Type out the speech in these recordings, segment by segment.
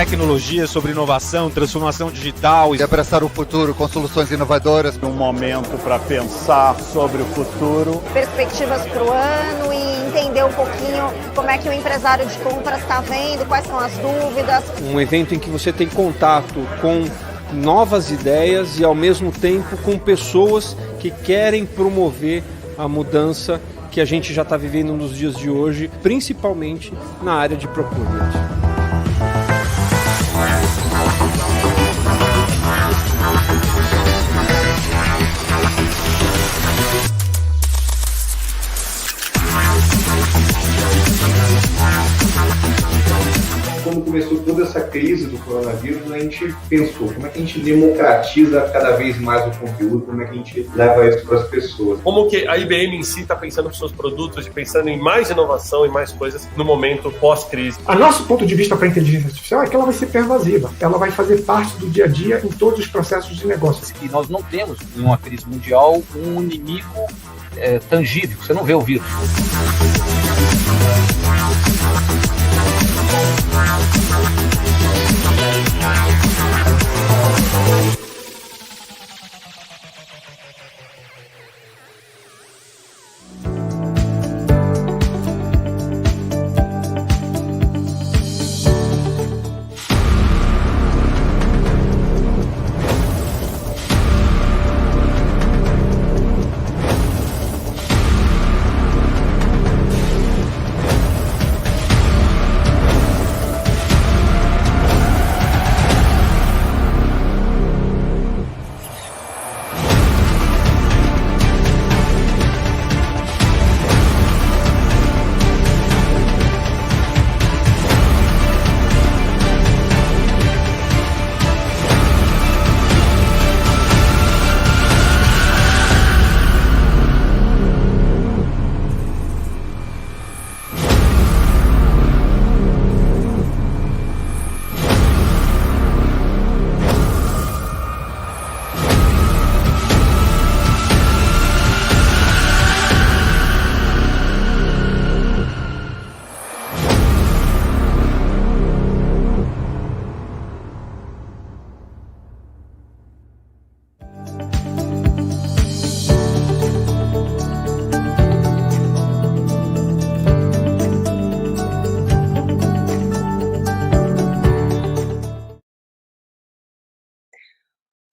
tecnologia, sobre inovação, transformação digital. E abraçar o futuro com soluções inovadoras. Um momento para pensar sobre o futuro. Perspectivas para o ano e entender um pouquinho como é que o empresário de compras está vendo, quais são as dúvidas. Um evento em que você tem contato com novas ideias e ao mesmo tempo com pessoas que querem promover a mudança que a gente já está vivendo nos dias de hoje, principalmente na área de procurement. Quando começou toda essa crise do coronavírus, a gente pensou como é que a gente democratiza cada vez mais o conteúdo, como é que a gente leva isso para as pessoas. Como que a IBM em si está pensando nos seus produtos e pensando em mais inovação e mais coisas no momento pós-crise. A nosso ponto de vista para a inteligência artificial é que ela vai ser pervasiva, ela vai fazer parte do dia a dia em todos os processos de negócio. E nós não temos, em uma crise mundial, um inimigo tangível, você não vê o vírus.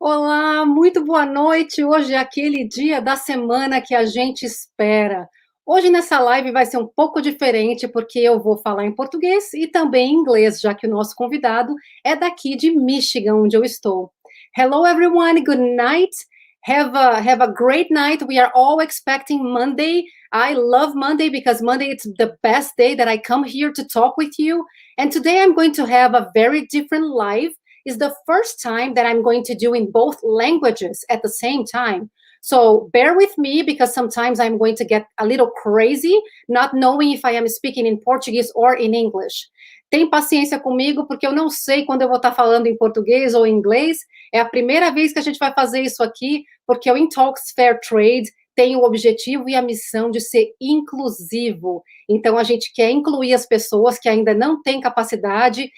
Olá, muito boa noite. Hoje é aquele dia da semana que a gente espera. Hoje nessa live vai ser um pouco diferente porque eu vou falar em português e também em inglês, já que o nosso convidado é daqui de Michigan, onde eu estou. Hello everyone, good night. Have a great night. We are all expecting Monday. I love Monday because Monday is the best day that I come here to talk with you. And today I'm going to have a very different live. Is the first time that I'm going to do in both languages at the same time. So bear with me because sometimes I'm going to get a little crazy, not knowing if I am speaking in Portuguese or in English. Tem paciência comigo porque eu não sei quando eu vou estar falando em português ou em inglês. É a primeira vez que a gente vai fazer isso aqui, porque o In.Talks Fair Trade tem o objetivo e a missão de ser inclusivo. Então, a gente quer incluir as pessoas que ainda não têm capacidade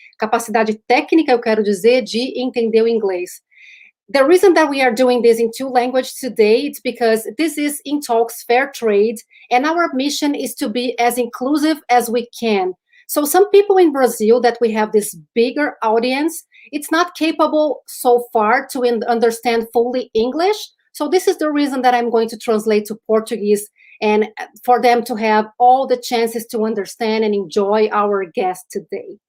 técnica, eu quero dizer, de entender o inglês. The reason that we are doing this in two languages today is because this is In.Talks Fair Trade, and our mission is to be as inclusive as we can. So some people in Brazil that we have this bigger audience, it's not capable so far to understand fully English. So this is the reason that I'm going to translate to Portuguese and for them to have all the chances to understand and enjoy our guest today.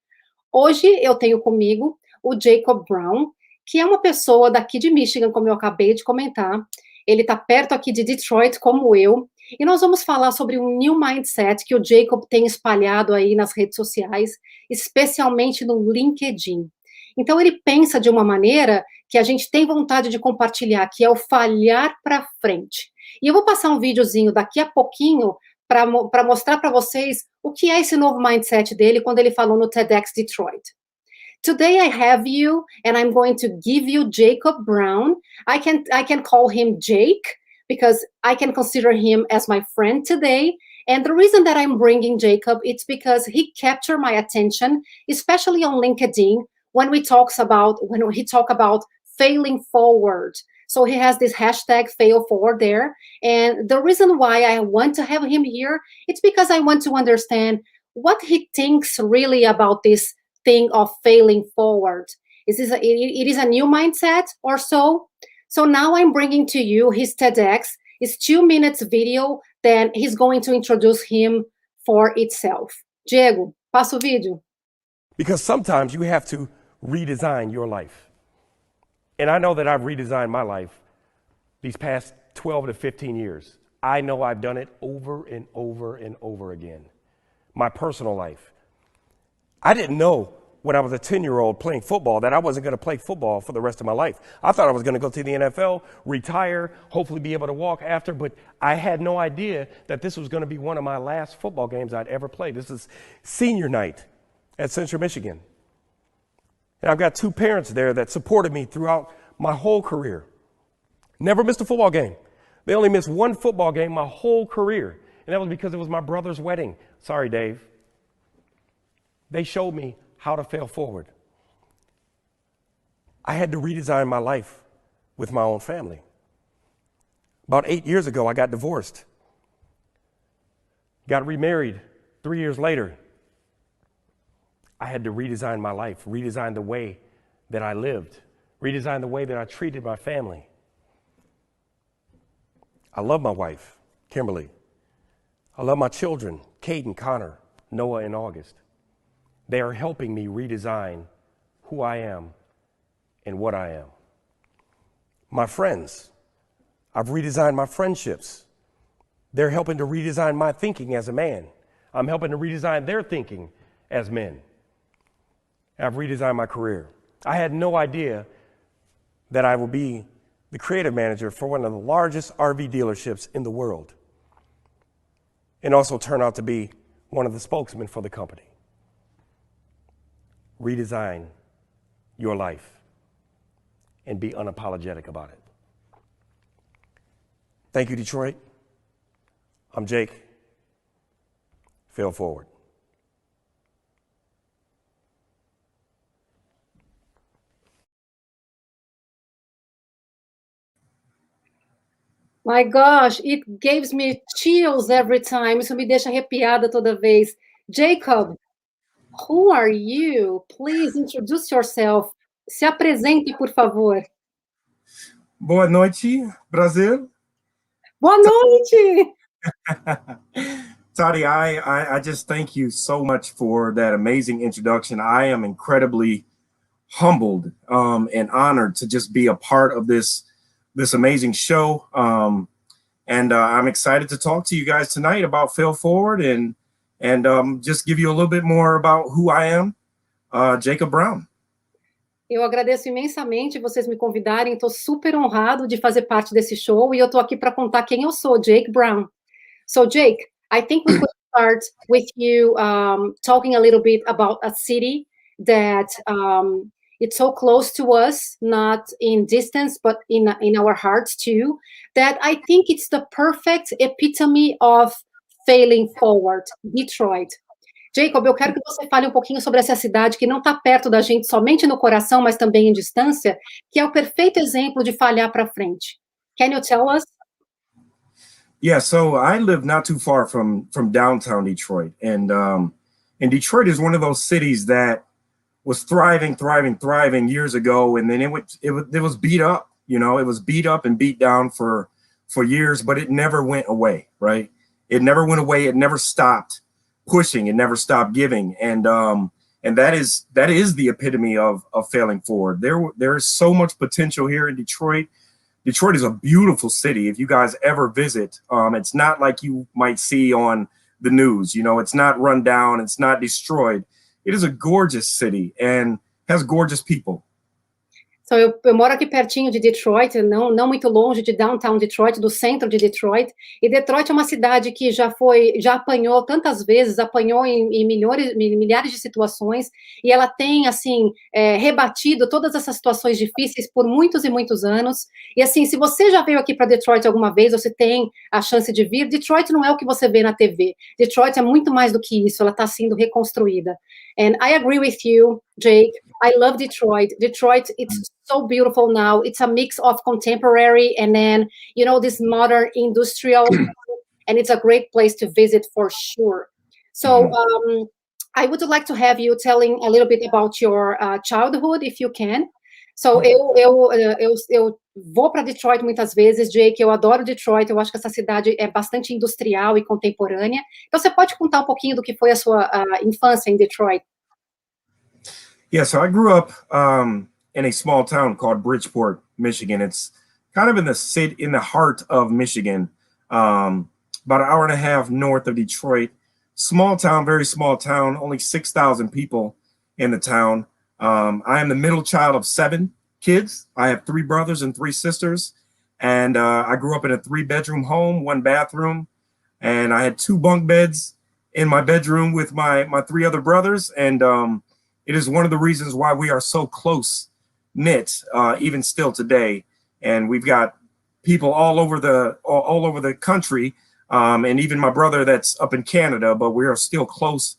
Hoje eu tenho comigo o Jacob Brown, que é uma pessoa daqui de Michigan, como eu acabei de comentar. Ele está perto aqui de Detroit, como eu. E nós vamos falar sobre um new mindset que o Jacob tem espalhado aí nas redes sociais, especialmente no LinkedIn. Então, ele pensa de uma maneira que a gente tem vontade de compartilhar, que é o falhar para frente. E eu vou passar um videozinho daqui a pouquinho para mostrar para vocês o que é esse novo mindset dele quando ele falou no TEDx Detroit. Today I have you, and I'm going to give you Jacob Brown. I can call him Jake, because I can consider him as my friend today. And the reason that I'm bringing Jacob, it's because he captured my attention, especially on LinkedIn, when he talk about failing forward. So he has this hashtag fail forward there. And the reason why I want to have him here, it's because I want to understand what he thinks really about this thing of failing forward. It is a new mindset or so? So now I'm bringing to you his TEDx. It's 2 minutes video, then he's going to introduce him for itself. Diego, passa o vídeo. Because sometimes you have to redesign your life. And I know that I've redesigned my life these past 12 to 15 years. I know I've done it over and over and over again. My personal life. I didn't know when I was a 10-year-old playing football that I wasn't going to play football for the rest of my life. I thought I was going to go to the NFL, retire, hopefully be able to walk after, but I had no idea that this was going to be one of my last football games I'd ever played. This is senior night at Central Michigan. And I've got 2 parents there that supported me throughout my whole career. Never missed a football game. They only missed 1 football game my whole career. And that was because it was my brother's wedding. Sorry, Dave. They showed me how to fail forward. I had to redesign my life with my own family. About 8 years ago, I got divorced. Got remarried 3 years later. I had to redesign my life, redesign the way that I lived, redesign the way that I treated my family. I love my wife, Kimberly. I love my children, Caden, Connor, Noah, and August. They are helping me redesign who I am and what I am. My friends, I've redesigned my friendships. They're helping to redesign my thinking as a man. I'm helping to redesign their thinking as men. I've redesigned my career. I had no idea that I would be the creative manager for one of the largest RV dealerships in the world, and also turn out to be one of the spokesmen for the company. Redesign your life and be unapologetic about it. Thank you, Detroit. I'm Jake. Fail forward. My gosh, it gives me chills every time. Isso me deixa arrepiada toda vez. Jacob, who are you? Please introduce yourself. Se apresente, por favor. Boa noite, Brasil. Boa noite. Tati, I just thank you so much for that amazing introduction. I am incredibly humbled and honored to just be a part of this amazing show. And I'm excited to talk to you guys tonight about Fail Forward and just give you a little bit more about who I am, Jacob Brown. Eu agradeço imensamente vocês me convidarem, estou super honrado de fazer parte desse show e eu estou aqui para contar quem eu sou, Jake Brown. So Jake, I think we could start with you talking a little bit about a city that it's so close to us, not in distance, but in our hearts too, that I think it's the perfect epitome of failing forward, Detroit. Jacob, eu quero que você fale um pouquinho sobre essa cidade que não está perto da gente somente no coração, mas também em distância, que é o perfeito exemplo de falhar para frente. Can you tell us? Yeah, so I live not too far from downtown Detroit, and Detroit is one of those cities that was thriving years ago, and then it was beat up. You know, it was beat up and beat down for years, but it never went away, right? It never went away. It never stopped pushing. It never stopped giving, and that is the epitome of failing forward. There is so much potential here in Detroit. Detroit is a beautiful city. If you guys ever visit, it's not like you might see on the news. You know, it's not run down. It's not destroyed. It is a gorgeous city and has gorgeous people. So, eu moro aqui pertinho de Detroit, não muito longe de downtown Detroit, do centro de Detroit, e Detroit é uma cidade que já apanhou tantas vezes, apanhou em milhares de situações, e ela tem, assim, rebatido todas essas situações difíceis por muitos e muitos anos, e assim, se você já veio aqui para Detroit alguma vez, você tem a chance de vir, Detroit não é o que você vê na TV, Detroit é muito mais do que isso, ela está sendo reconstruída. And I agree with you, Jake. I love Detroit. Detroit, it's so beautiful now. It's a mix of contemporary and then, this modern industrial, and it's a great place to visit for sure. So I would like to have you telling a little bit about your childhood, if you can. So eu vou para Detroit muitas vezes, Jake, eu adoro Detroit, eu acho que essa cidade é bastante industrial e contemporânea. Então você pode contar um pouquinho do que foi a sua infância em Detroit? Yeah, so I grew up in a small town called Bridgeport, Michigan. It's kind of in the heart of Michigan, about an hour and a half north of Detroit. Small town, very small town, only 6,000 people in the town. I am the middle child of 7 kids. I have 3 brothers and 3 sisters. And I grew up in a 3-bedroom home, 1 bathroom. And I had 2 bunk beds in my bedroom with my 3 other brothers. And it is one of the reasons why we are so close knit, even still today. And we've got people all over the country, and even my brother that's up in Canada, but we are still close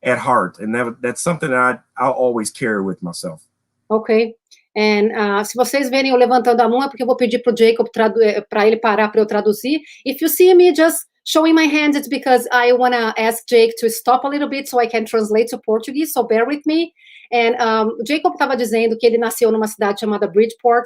at heart. And that's something that I'll always carry with myself. Ok. And, se vocês verem eu levantando a mão, é porque eu vou pedir para o Jacob para ele parar para eu traduzir. If you see me just showing my hands, it's because I want to ask Jake to stop a little bit so I can translate to Portuguese, so bear with me. And Jacob estava dizendo que ele nasceu numa cidade chamada Bridgeport,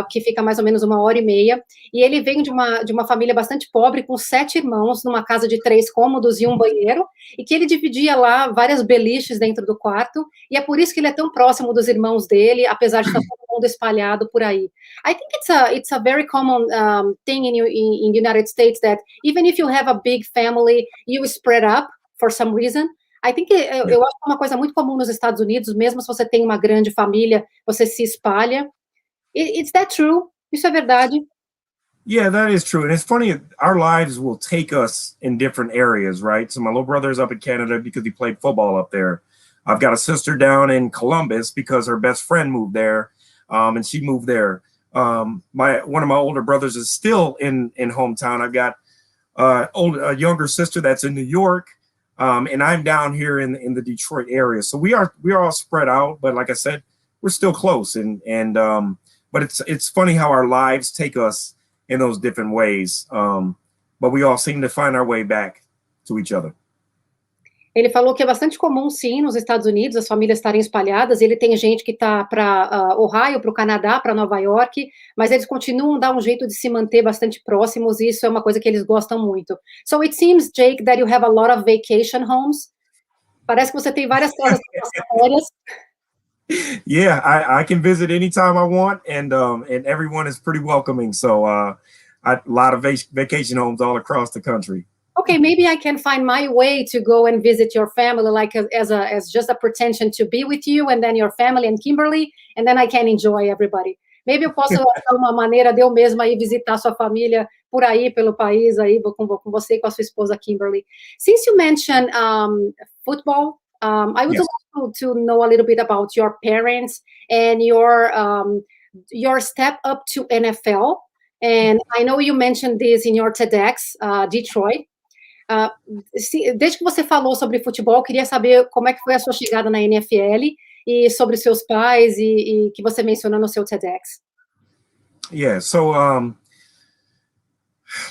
que fica mais ou menos 1h30, e ele vem de uma família bastante pobre, com 7 irmãos, numa casa de 3 cômodos e um banheiro, e que ele dividia lá várias beliches dentro do quarto, e é por isso que ele é tão próximo dos irmãos dele, apesar de estar todo mundo espalhado por aí. I think it's a very common thing in the United States that even if you have a big family, you spread up for some reason. I think eu acho que é uma coisa muito comum nos Estados Unidos, mesmo se você tem uma grande família, você se espalha. Is that true? Isso é verdade? Yeah, that is true. And it's funny, our lives will take us in different areas, right? So my little brother's up in Canada because he played football up there. I've got a sister down in Columbus because her best friend moved there, and she moved there. One of my older brothers is still in hometown. I've got a younger sister that's in New York, and I'm down here in the Detroit area. So we are all spread out, but like I said, we're still close. But it's funny how our lives take us in those different ways. But we all seem to find our way back to each other. Ele falou que é bastante comum, sim, nos Estados Unidos, as famílias estarem espalhadas. Ele tem gente que está para Ohio, para o Canadá, para Nova York, mas eles continuam a dar um jeito de se manter bastante próximos, e isso é uma coisa que eles gostam muito. So it seems, Jake, that you have a lot of vacation homes. Parece que você tem várias casas para passar férias. Yeah, I can visit anytime I want, and everyone is pretty welcoming. So a lot of vacation homes all across the country. Okay, maybe I can find my way to go and visit your family, like as just a pretension to be with you, and then your family and Kimberly, and then I can enjoy everybody. Maybe eu posso achar uma maneira de eu mesma ir visitar sua família por aí, pelo país, aí com você e com a sua esposa Kimberly. Since you mentioned football, I would like to know a little bit about your parents and your step up to NFL. And I know you mentioned this in your TEDx, Detroit. Desde que você falou sobre futebol, eu queria saber como é que foi a sua chegada na NFL e sobre seus pais e que você mencionou no seu TEDx. Yeah, so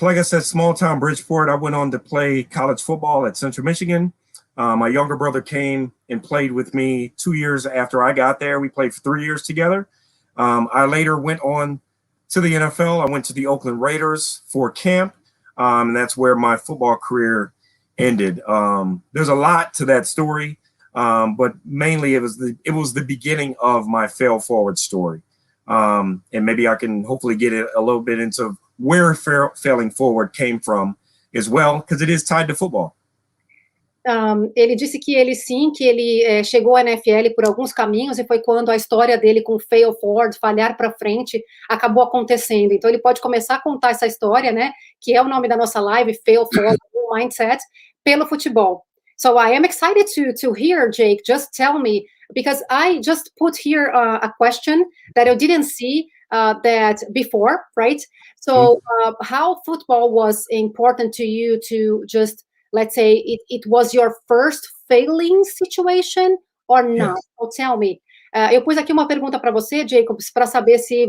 like I said, small town Bridgeport, I went on to play college football at Central Michigan. My younger brother came and played with me 2 years after I got there. We played for 3 years together. I later went on to the NFL. I went to the Oakland Raiders for camp. And that's where my football career ended. There's a lot to that story, but mainly it was the beginning of my fail forward story. And maybe I can hopefully get it a little bit into where failing forward came from as well, because it is tied to football. Ele disse que ele chegou à NFL por alguns caminhos, e foi quando a história dele com fail forward, falhar para frente, acabou acontecendo. Então ele pode começar a contar essa história, né, que é o nome da nossa live, fail forward mindset, pelo futebol. So I am excited to hear, Jake. Just tell me, because I just put here a question that I didn't see that before, right? So how football was important to you to just, let's say it was your first failing situation or not? Yes. So tell me. Eu pus aqui uma pergunta para você, Jacobs, para saber se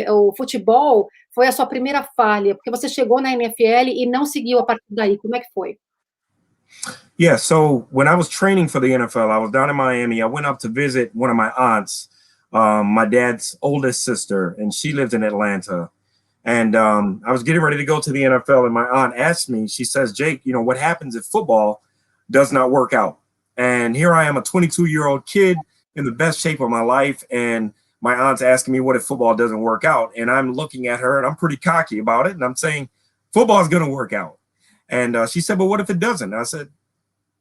o futebol foi a sua primeira falha, porque você chegou na NFL e não seguiu a partir daí. Como é que foi? Yeah, so when I was training for the NFL, I was down in Miami. I went up to visit one of my aunts, my dad's oldest sister, and she lived in Atlanta. And I was getting ready to go to the NFL, and my aunt asked me, she says, Jake, you know, what happens if football does not work out? And here I am, a 22-year-old kid in the best shape of my life, and my aunt's asking me what if football doesn't work out? And I'm looking at her, and I'm pretty cocky about it, and I'm saying, football is going to work out. And she said, but what if it doesn't? I said,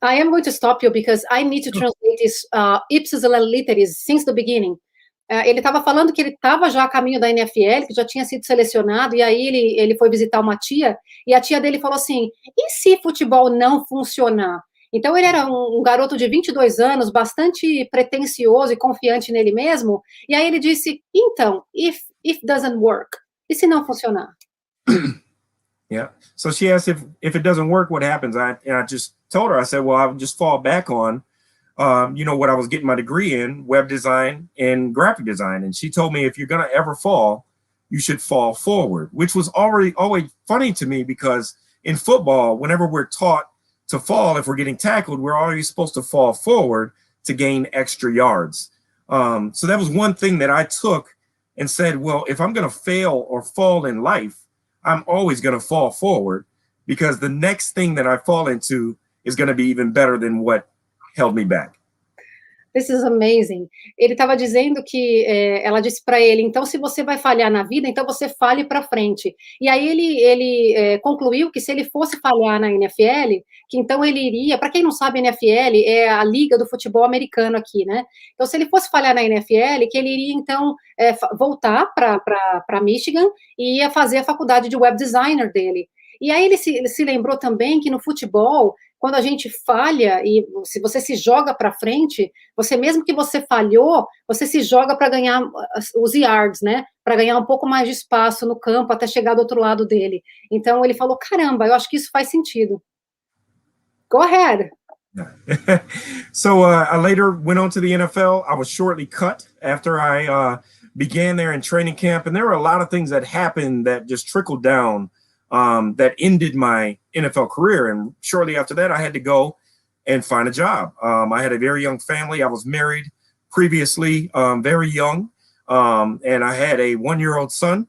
I am going to stop you because I need to translate this ipsis literis since the beginning. Ele estava falando que ele estava já a caminho da NFL, que já tinha sido selecionado, e aí ele foi visitar uma tia, e a tia dele falou assim, e se futebol não funcionar? Então ele era um garoto de 22 anos, bastante pretensioso e confiante nele mesmo, e aí ele disse, então, if doesn't work, e se não funcionar? Yeah. So she asked if it doesn't work, what happens? And I just told her, I said, well, I would just fall back on, what I was getting my degree in, web design and graphic design. And she told me, if you're going to ever fall, you should fall forward, which was always funny to me because in football, whenever we're taught to fall, if we're getting tackled, we're always supposed to fall forward to gain extra yards. So that was one thing that I took and said, well, if I'm going to fail or fall in life, I'm always going to fall forward because the next thing that I fall into is going to be even better than what held me back. This is amazing. Ele estava dizendo que ela disse para ele, então se você vai falhar na vida, então você fale para frente. E aí ele concluiu que se ele fosse falhar na NFL, que então ele iria, para quem não sabe, a NFL é a liga do futebol americano aqui, né? Então se ele fosse falhar na NFL, que ele iria então voltar para Michigan e ia fazer a faculdade de web designer dele. E aí ele se lembrou também que no futebol, quando a gente falha e se você se joga para frente, você mesmo que você falhou, você se joga para ganhar os yards, né? Para ganhar um pouco mais de espaço no campo até chegar do outro lado dele. Então ele falou, caramba, eu acho que isso faz sentido. Go ahead. So I later went on to the NFL. I was shortly cut after I began there in training camp, and there were a lot of things that happened that just trickled down. That ended my NFL career. And shortly after that, I had to go and find a job. I had a very young family. I was married previously, very young. And I had a 1-year-old son,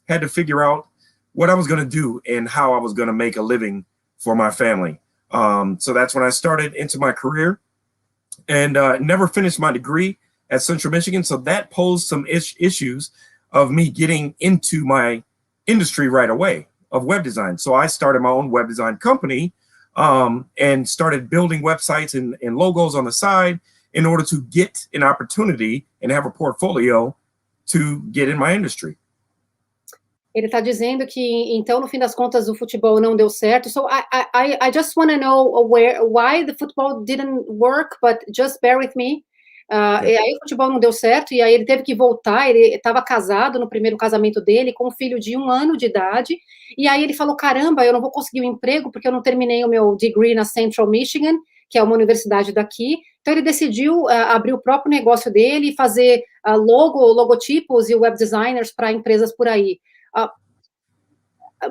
had to figure out what I was going to do and how I was going to make a living for my family. So that's when I started into my career and never finished my degree at Central Michigan. So that posed some issues of me getting into my industry right away of web design. So I started my own web design company and started building websites and logos on the side in order to get an opportunity and have a portfolio to get in my industry. Ele está dizendo que, então, no fim das contas, o futebol não deu certo. So I just want to know why the football didn't work, but just bear with me. E aí o futebol não deu certo, e aí ele teve que voltar, ele estava casado no primeiro casamento dele, com um filho de 1 ano de idade, e aí ele falou, caramba, eu não vou conseguir um emprego, porque eu não terminei o meu degree na Central Michigan, que é uma universidade daqui, então ele decidiu abrir o próprio negócio dele e fazer logotipos e web designers para empresas por aí.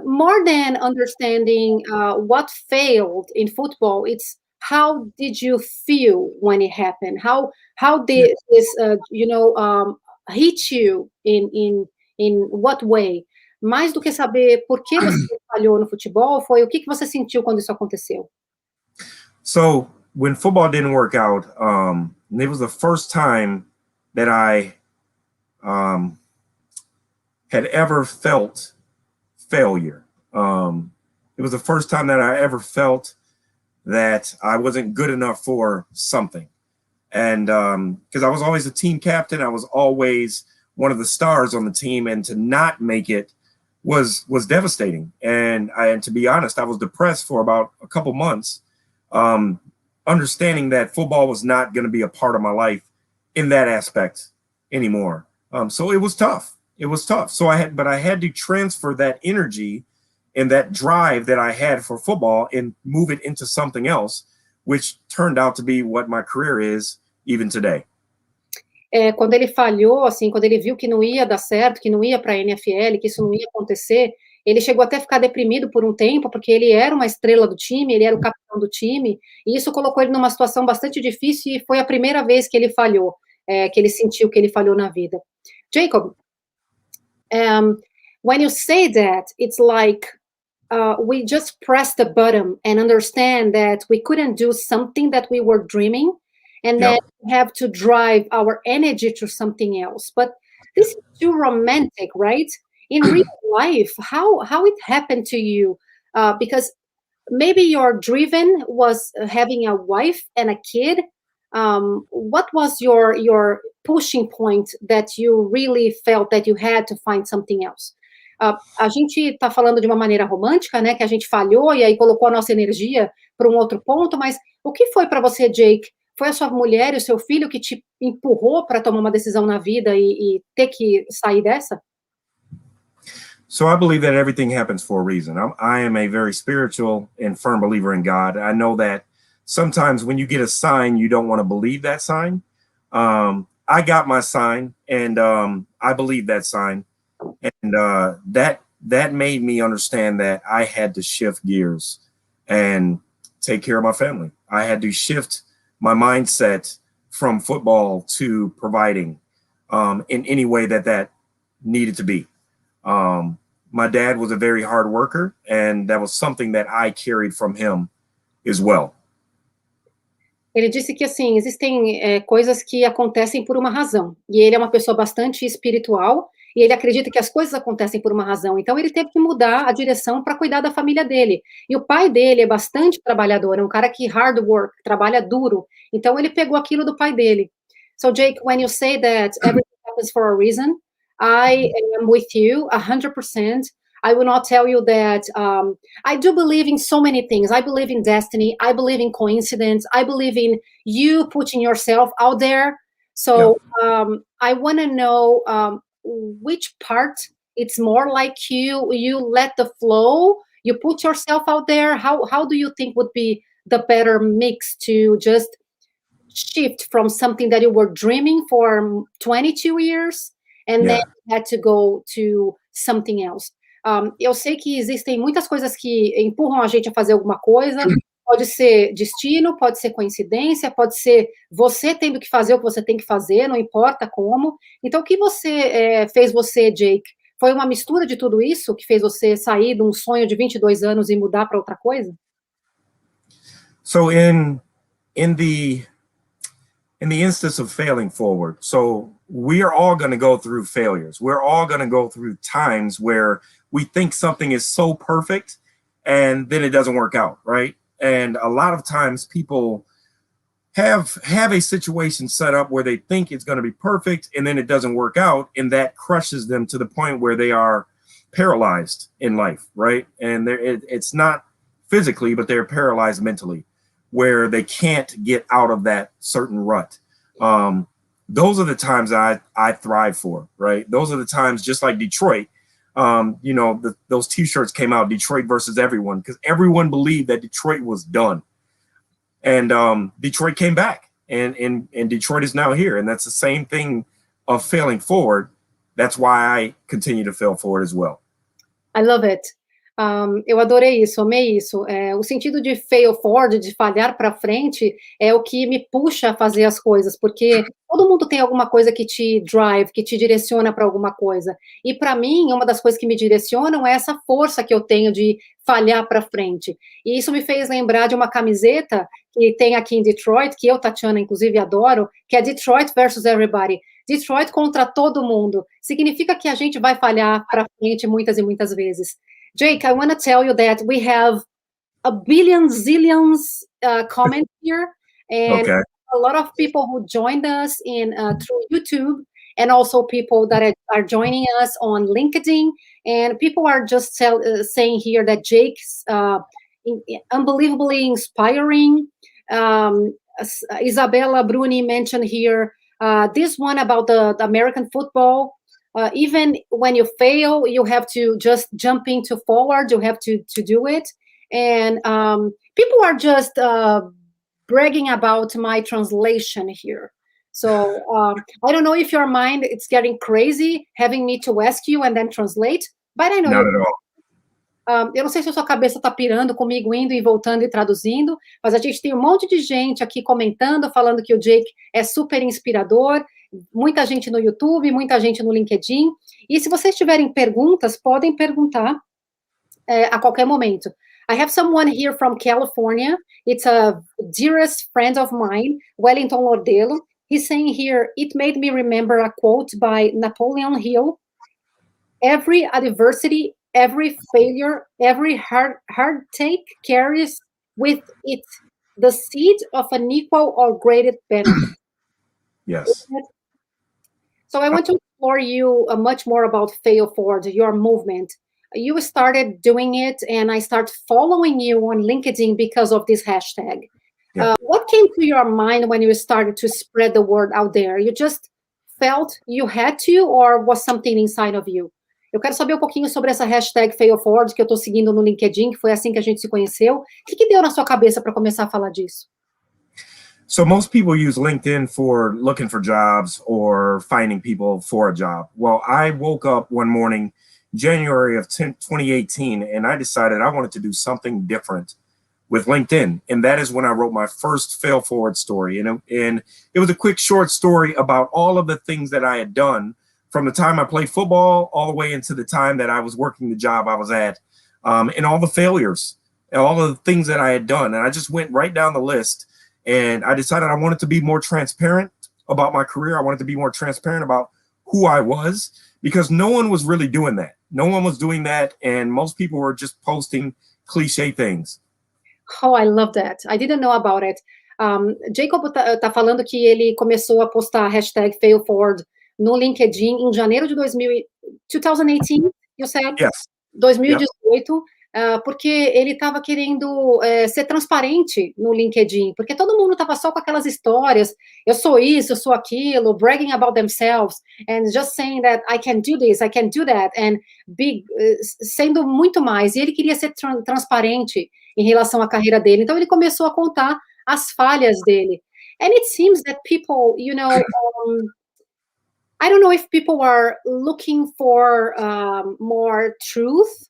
More than understanding what failed in football, it's how did you feel when it happened? How did this, hit you in what way? Mais do que saber por que você falhou no futebol, foi o que você sentiu quando isso aconteceu? So when football didn't work out, it was the first time that I had ever felt failure. It was the first time that I ever felt that I wasn't good enough for something. And because I was always a team captain, I was always one of the stars on the team, and to not make it was devastating. And to be honest, I was depressed for about a couple months, understanding that football was not going to be a part of my life in that aspect anymore. So it was tough. It was tough. So I had to transfer that energy and that drive that I had for football and move it into something else, which turned out to be what my career is even today. Quando ele falhou, assim, quando ele viu que não ia dar certo, que não ia para a NFL, que isso não ia acontecer, ele chegou até a ficar deprimido por um tempo, porque ele era uma estrela do time, ele era o capitão do time, e isso colocou ele numa situação bastante difícil, e foi a primeira vez que ele falhou, que ele sentiu que ele falhou na vida. Jacob, when you say that, it's like we just press the button and understand that we couldn't do something that we were dreaming, and then we have to drive our energy to something else. But this is too romantic, right? In real life, how it happened to you? Because maybe your driven was having a wife and a kid. What was your pushing point that you really felt that you had to find something else? A gente está falando de uma maneira romântica, né? Que a gente falhou e aí colocou a nossa energia para um outro ponto, mas o que foi para você, Jake? Foi a sua mulher e o seu filho que te empurrou para tomar uma decisão na vida e ter que sair dessa? So I believe that everything happens for a reason. I am a very spiritual and firm believer in God. I know that sometimes when you get a sign, you don't want to believe that sign. I got my sign, and I believe that sign. And that made me understand that I had to shift gears and take care of my family. I had to shift my mindset from football to providing in any way that needed to be. My dad was a very hard worker, and that was something that I carried from him as well. Ele disse que, assim, existem coisas que acontecem por uma razão. E ele é uma pessoa bastante espiritual, e ele acredita que as coisas acontecem por uma razão. Então, ele teve que mudar a direção para cuidar da família dele. E o pai dele é bastante trabalhador, é um cara que hard work, trabalha duro. Então, ele pegou aquilo do pai dele. So, Jake, when you say that everything happens for a reason, I am with you 100%. I will not tell you that I do believe in so many things. I believe in destiny. I believe in coincidence. I believe in you putting yourself out there. So I want to know which part it's more like you let the flow, you put yourself out there. How do you think would be the better mix to just shift from something that you were dreaming for 22 years and then you had to go to something else? Eu sei que existem muitas coisas que empurram a gente a fazer alguma coisa, pode ser destino, pode ser coincidência, pode ser você tendo que fazer o que você tem que fazer, não importa como. Então, o que fez você, Jake? Foi uma mistura de tudo isso que fez você sair de um sonho de 22 anos e mudar para outra coisa? So in the instance of failing forward, so we are all going to go through failures. We're all going to go through times where we think something is so perfect and then it doesn't work out, right? And a lot of times people have a situation set up where they think it's going to be perfect and then it doesn't work out, and that crushes them to the point where they are paralyzed in life, right? And it's not physically, but they're paralyzed mentally, where they can't get out of that certain rut. Those are the times I thrive for, right? Those are the times, just like Detroit, those T-shirts came out, Detroit versus everyone, because everyone believed that Detroit was done. And Detroit came back, and Detroit is now here. And that's the same thing of failing forward. That's why I continue to fail forward as well. I love it. Eu adorei isso, amei isso. O sentido de fail forward, de falhar para frente, é o que me puxa a fazer as coisas, porque todo mundo tem alguma coisa que te drive, que te direciona para alguma coisa. E para mim, uma das coisas que me direcionam é essa força que eu tenho de falhar para frente. E isso me fez lembrar de uma camiseta que tem aqui em Detroit, que eu, Tatiana, inclusive, adoro, que é Detroit versus Everybody. Detroit contra todo mundo. Significa que a gente vai falhar para frente muitas e muitas vezes. Jake, I want to tell you that we have a zillions comments here, and a lot of people who joined us through YouTube, and also people that are joining us on LinkedIn, and people are just saying here that Jake's unbelievably inspiring. Isabella Bruni mentioned here this one about the American football. Even when you fail, you have to just jump into forward. You have to do it. And people are just bragging about my translation here. So I don't know if your mind it's getting crazy having me to ask you and then translate, but I know Not at all. Eu não sei se a sua cabeça está pirando comigo, indo e voltando e traduzindo, mas a gente tem um monte de gente aqui comentando, falando que o Jake é super inspirador, muita gente no YouTube, muita gente no LinkedIn, e se vocês tiverem perguntas, podem perguntar a qualquer momento. I have someone here from California, it's a dearest friend of mine, Wellington Lordelo. He's saying here, it made me remember a quote by Napoleon Hill, every adversity, every failure, every heartache carries with it the seed of an equal or greater benefit. Yes. So I want to explore you much more about Fail Forward, your movement. You started doing it, and I start following you on LinkedIn because of this hashtag. Yeah. What came to your mind when you started to spread the word out there? You just felt you had to, or was something inside of you? Eu quero saber um pouquinho sobre essa hashtag Fail Forward que eu estou seguindo no LinkedIn, que foi assim que a gente se conheceu. O que deu na sua cabeça para começar a falar disso? So most people use LinkedIn for looking for jobs or finding people for a job. Well, I woke up one morning, January of 2018, and I decided I wanted to do something different with LinkedIn. And that is when I wrote my first Fail Forward story. And it was a quick, short story about all of the things that I had done from the time I played football all the way into the time that I was working the job I was at, and all the failures and all of the things that I had done. And I just went right down the list, and I decided I wanted to be more transparent about my career. I wanted to be more transparent about who I was, because no one was really doing that. No one was doing that, and most people were just posting cliche things. Oh, I love that. I didn't know about it. Jacob tá falando que ele começou a postar a hashtag Fail Forward no LinkedIn em janeiro de 2018, you said? Yes. 2018, porque ele estava querendo ser transparente no LinkedIn, porque todo mundo estava só com aquelas histórias, eu sou isso, eu sou aquilo, bragging about themselves, and just saying that I can do this, I can do that, and sendo muito mais, e ele queria ser transparente em relação à carreira dele, então ele começou a contar as falhas dele. And it seems that people, you know, I don't know if people are looking for more truth,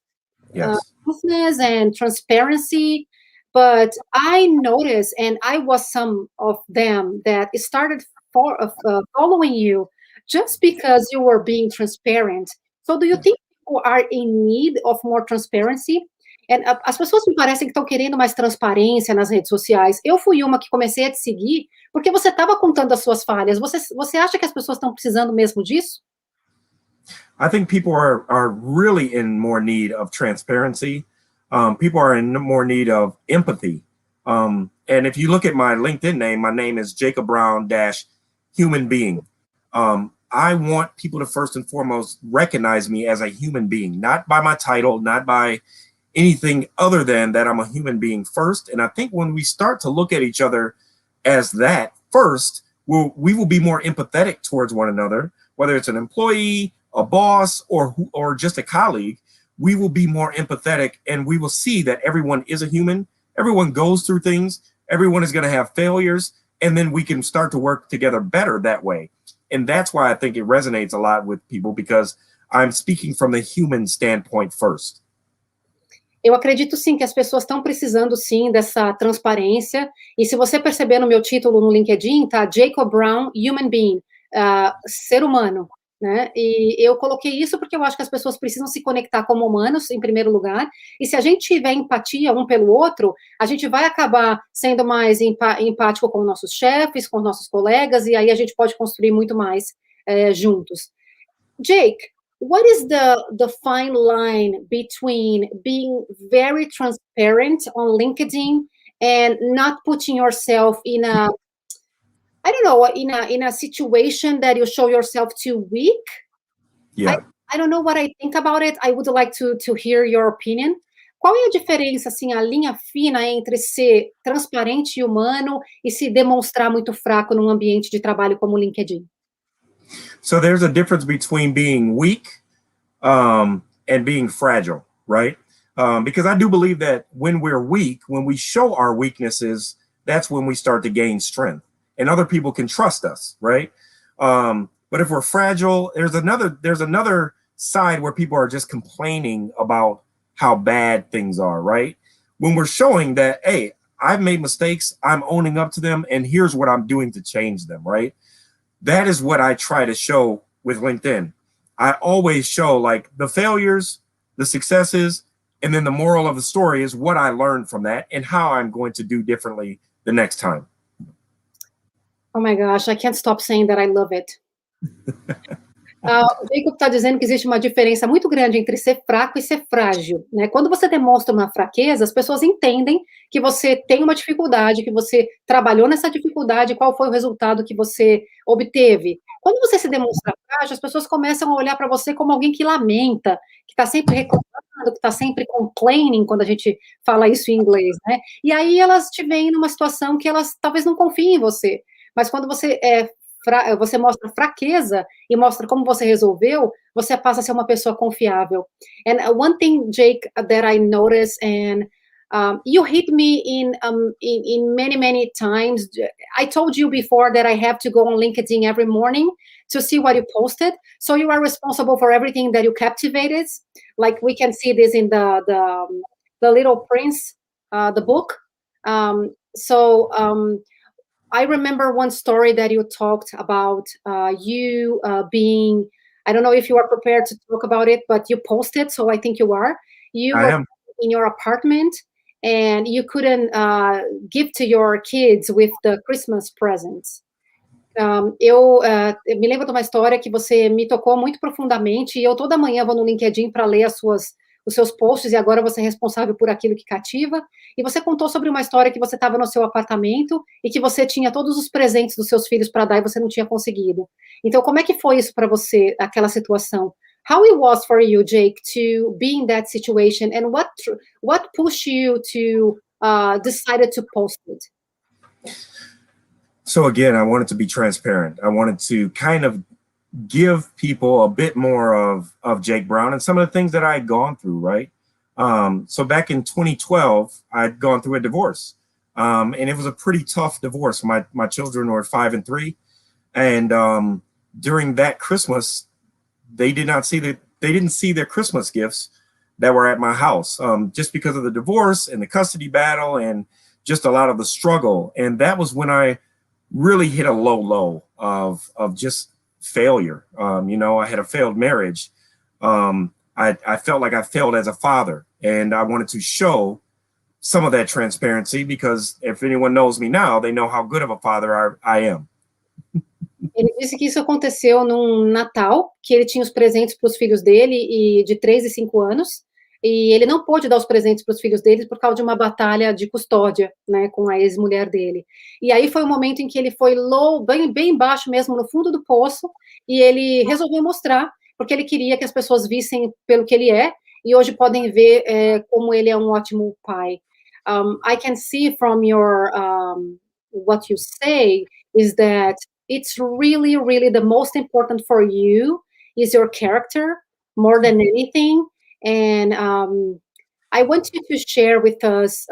Yes. truthness and transparency, but I noticed, and I was some of them that started following you just because you were being transparent. So do you think people are in need of more transparency? And as pessoas me parecem que estão querendo mais transparência nas redes sociais. Eu fui uma que comecei a te seguir porque você estava contando as suas falhas. Você acha que as pessoas estão precisando mesmo disso? I think people are really in more need of transparency. People are in more need of empathy. And if you look at my LinkedIn name, my name is Jacob Brown -human being. I want people to first and foremost recognize me as a human being, not by my title, not by anything other than that I'm a human being first. And I think when we start to look at each other as that first, we will be more empathetic towards one another, whether it's an employee, a boss, or just a colleague. We will be more empathetic, and we will see that everyone is a human. Everyone goes through things. Everyone is going to have failures, and then we can start to work together better that way. And that's why I think it resonates a lot with people, because I'm speaking from the human standpoint first. Eu acredito sim que as pessoas estão precisando sim dessa transparência, e se você perceber no meu título no LinkedIn, tá Jacob Brown, Human Being, ser humano, né? E eu coloquei isso porque eu acho que as pessoas precisam se conectar como humanos, em primeiro lugar, e se a gente tiver empatia um pelo outro, a gente vai acabar sendo mais empático com nossos chefes, com nossos colegas, e aí a gente pode construir muito mais juntos. Jake, what is the fine line between being very transparent on LinkedIn and not putting yourself in a, I don't know, in a situation that you show yourself too weak? Yeah. I don't know what I think about it. I would like to hear your opinion. Qual é a diferença, assim, a linha fina entre ser transparente e humano e se demonstrar muito fraco num ambiente de trabalho como o LinkedIn? So there's a difference between being weak and being fragile, right? Because I do believe that when we're weak, when we show our weaknesses, that's when we start to gain strength and other people can trust us, right? But if we're fragile, there's another side where people are just complaining about how bad things are, right? When we're showing that, hey, I've made mistakes, I'm owning up to them, and here's what I'm doing to change them, right? That is what I try to show with LinkedIn. I always show like the failures, the successes, and then the moral of the story is what I learned from that and how I'm going to do differently the next time. Oh my gosh, I can't stop saying that I love it. O Jacob está dizendo que existe uma diferença muito grande entre ser fraco e ser frágil, né? Quando você demonstra uma fraqueza, as pessoas entendem que você tem uma dificuldade, que você trabalhou nessa dificuldade, qual foi o resultado que você obteve. Quando você se demonstra frágil, as pessoas começam a olhar para você como alguém que lamenta, que está sempre reclamando, que está sempre complaining, quando a gente fala isso em inglês, né? E aí elas te veem numa situação que elas talvez não confiem em você. Mas quando você você mostra fraqueza e mostra como você resolveu, você passa a ser uma pessoa confiável. And one thing, Jake, that I noticed, and you hit me in many times. I told you before that I have to go on LinkedIn every morning to see what you posted. So you are responsible for everything that you captivated. Like we can see this in the Little Prince, the book. I remember one story that you talked about you being, I don't know if you are prepared to talk about it, but you posted, so I think you are. You were in your apartment and you couldn't give to your kids with the Christmas presents. Eu me lembro de uma história que você me tocou muito profundamente e eu toda manhã vou no LinkedIn para ler os seus posts e agora você é responsável por aquilo que cativa. E você contou sobre uma história que você estava no seu apartamento e que você tinha todos os presentes dos seus filhos para dar e você não tinha conseguido. Então, como é que foi isso para você, aquela situação? How it was for you, Jake, to be in that situation and what pushed you to decided to post it? So again, I wanted to be transparent. I wanted to kind of give people a bit more of Jake Brown and some of the things that I had gone through, right? So back in 2012, I'd gone through a divorce. And it was a pretty tough divorce. My children were 5 and 3. And during that Christmas, they didn't see their Christmas gifts that were at my house, just because of the divorce and the custody battle and just a lot of the struggle. And that was when I really hit a low of just failure. I had a failed marriage. I felt like I failed as a father, and I wanted to show some of that transparency because if anyone knows me now, they know how good of a father I am. Ele disse que isso aconteceu num Natal, que ele tinha os presentes para os filhos dele, e de 3 e 5 anos, e ele não pôde dar os presentes para os filhos dele por causa de uma batalha de custódia, né, com a ex-mulher dele. E aí foi um momento em que ele foi bem baixo mesmo, no fundo do poço, e ele resolveu mostrar, porque ele queria que as pessoas vissem pelo que ele é, e hoje podem ver como ele é um ótimo pai. I can see from your, what you say, is that it's really, really the most important for you is your character more than anything. And I want you to share with us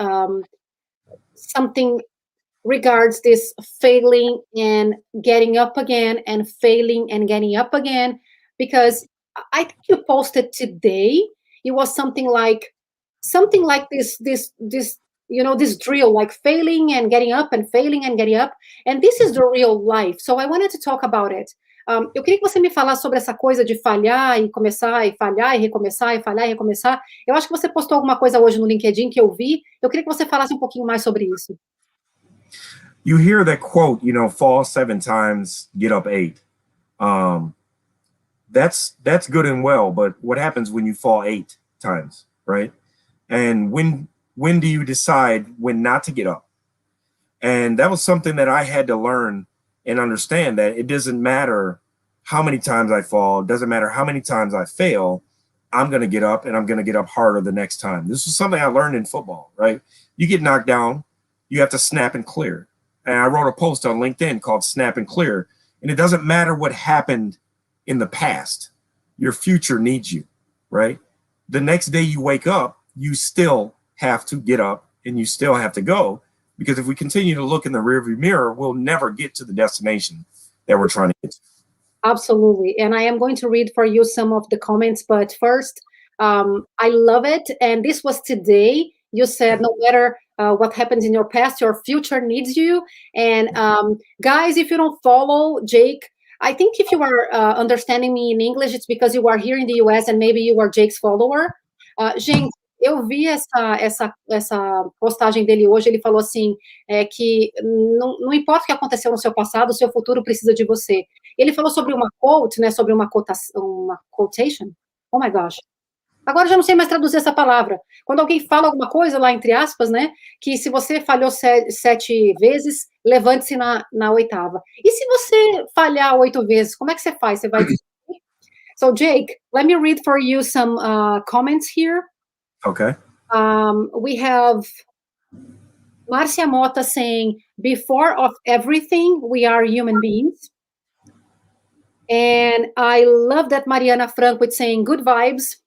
something regards this failing and getting up again and failing and getting up again, because I think you posted today, it was something like this this drill, like failing and getting up and failing and getting up, and this is the real life. So I wanted to talk about it. Eu queria que você me falasse sobre essa coisa de falhar e começar, e falhar e recomeçar, e falhar e recomeçar. Eu acho que você postou alguma coisa hoje no LinkedIn que eu vi. Eu queria que você falasse um pouquinho mais sobre isso. You hear that quote, fall 7 times, get up 8. That's good and well, but what happens when you fall 8 times, right? And when do you decide when not to get up? And that was something that I had to learn and understand, that it doesn't matter how many times I fall, it doesn't matter how many times I fail, I'm going to get up and I'm going to get up harder the next time. This was something I learned in football, right? You get knocked down, you have to snap and clear. And I wrote a post on LinkedIn called Snap and Clear. And it doesn't matter what happened in the past, your future needs you, right? The next day you wake up, you still have to get up and you still have to go Because if we continue to look in the rearview mirror, we'll never get to the destination that we're trying to get to. Absolutely. And I am going to read for you some of the comments, but first, I love it. And this was today. You said no matter what happens in your past, your future needs you. And guys, if you don't follow Jake, I think if you are understanding me in English, it's because you are here in the US and maybe you are Jake's follower. Gente, eu vi essa postagem dele hoje, ele falou assim, que não importa o que aconteceu no seu passado, o seu futuro precisa de você. Ele falou sobre uma quote, né, sobre uma quotation. Oh my gosh. Agora eu já não sei mais traduzir essa palavra. Quando alguém fala alguma coisa lá, entre aspas, né, que se você falhou 7 vezes, levante-se na 8ª. E se você falhar 8 vezes, como é que você faz? Você vai... So, Jake, let me read for you some comments here. Okay. We have Marcia Mota saying, before of everything, we are human beings. And I love that Mariana Franco is saying, good vibes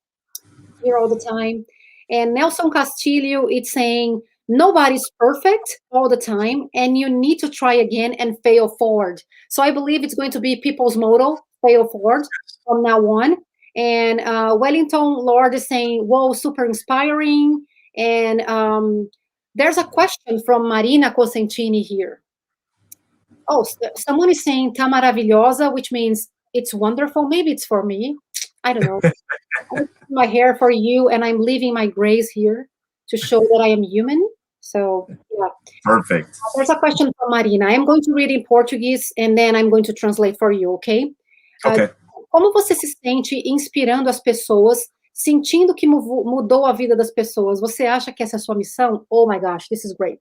here all the time. And Nelson Castillo is saying, nobody's perfect all the time, and you need to try again and fail forward. So I believe it's going to be people's motto, fail forward from now on. And Wellington Lord is saying, whoa, super inspiring. And there's a question from Marina Cosentini here. Oh, someone is saying, tá maravilhosa, which means it's wonderful. Maybe it's for me. I don't know. I'm my hair for you, and I'm leaving my grays here to show that I am human. So, yeah. Perfect. There's a question from Marina. I'm going to read in Portuguese, and then I'm going to translate for you, okay? Okay. Como você se sente inspirando as pessoas, sentindo que mudou a vida das pessoas? Você acha que essa é a sua missão? Oh my gosh, this is great.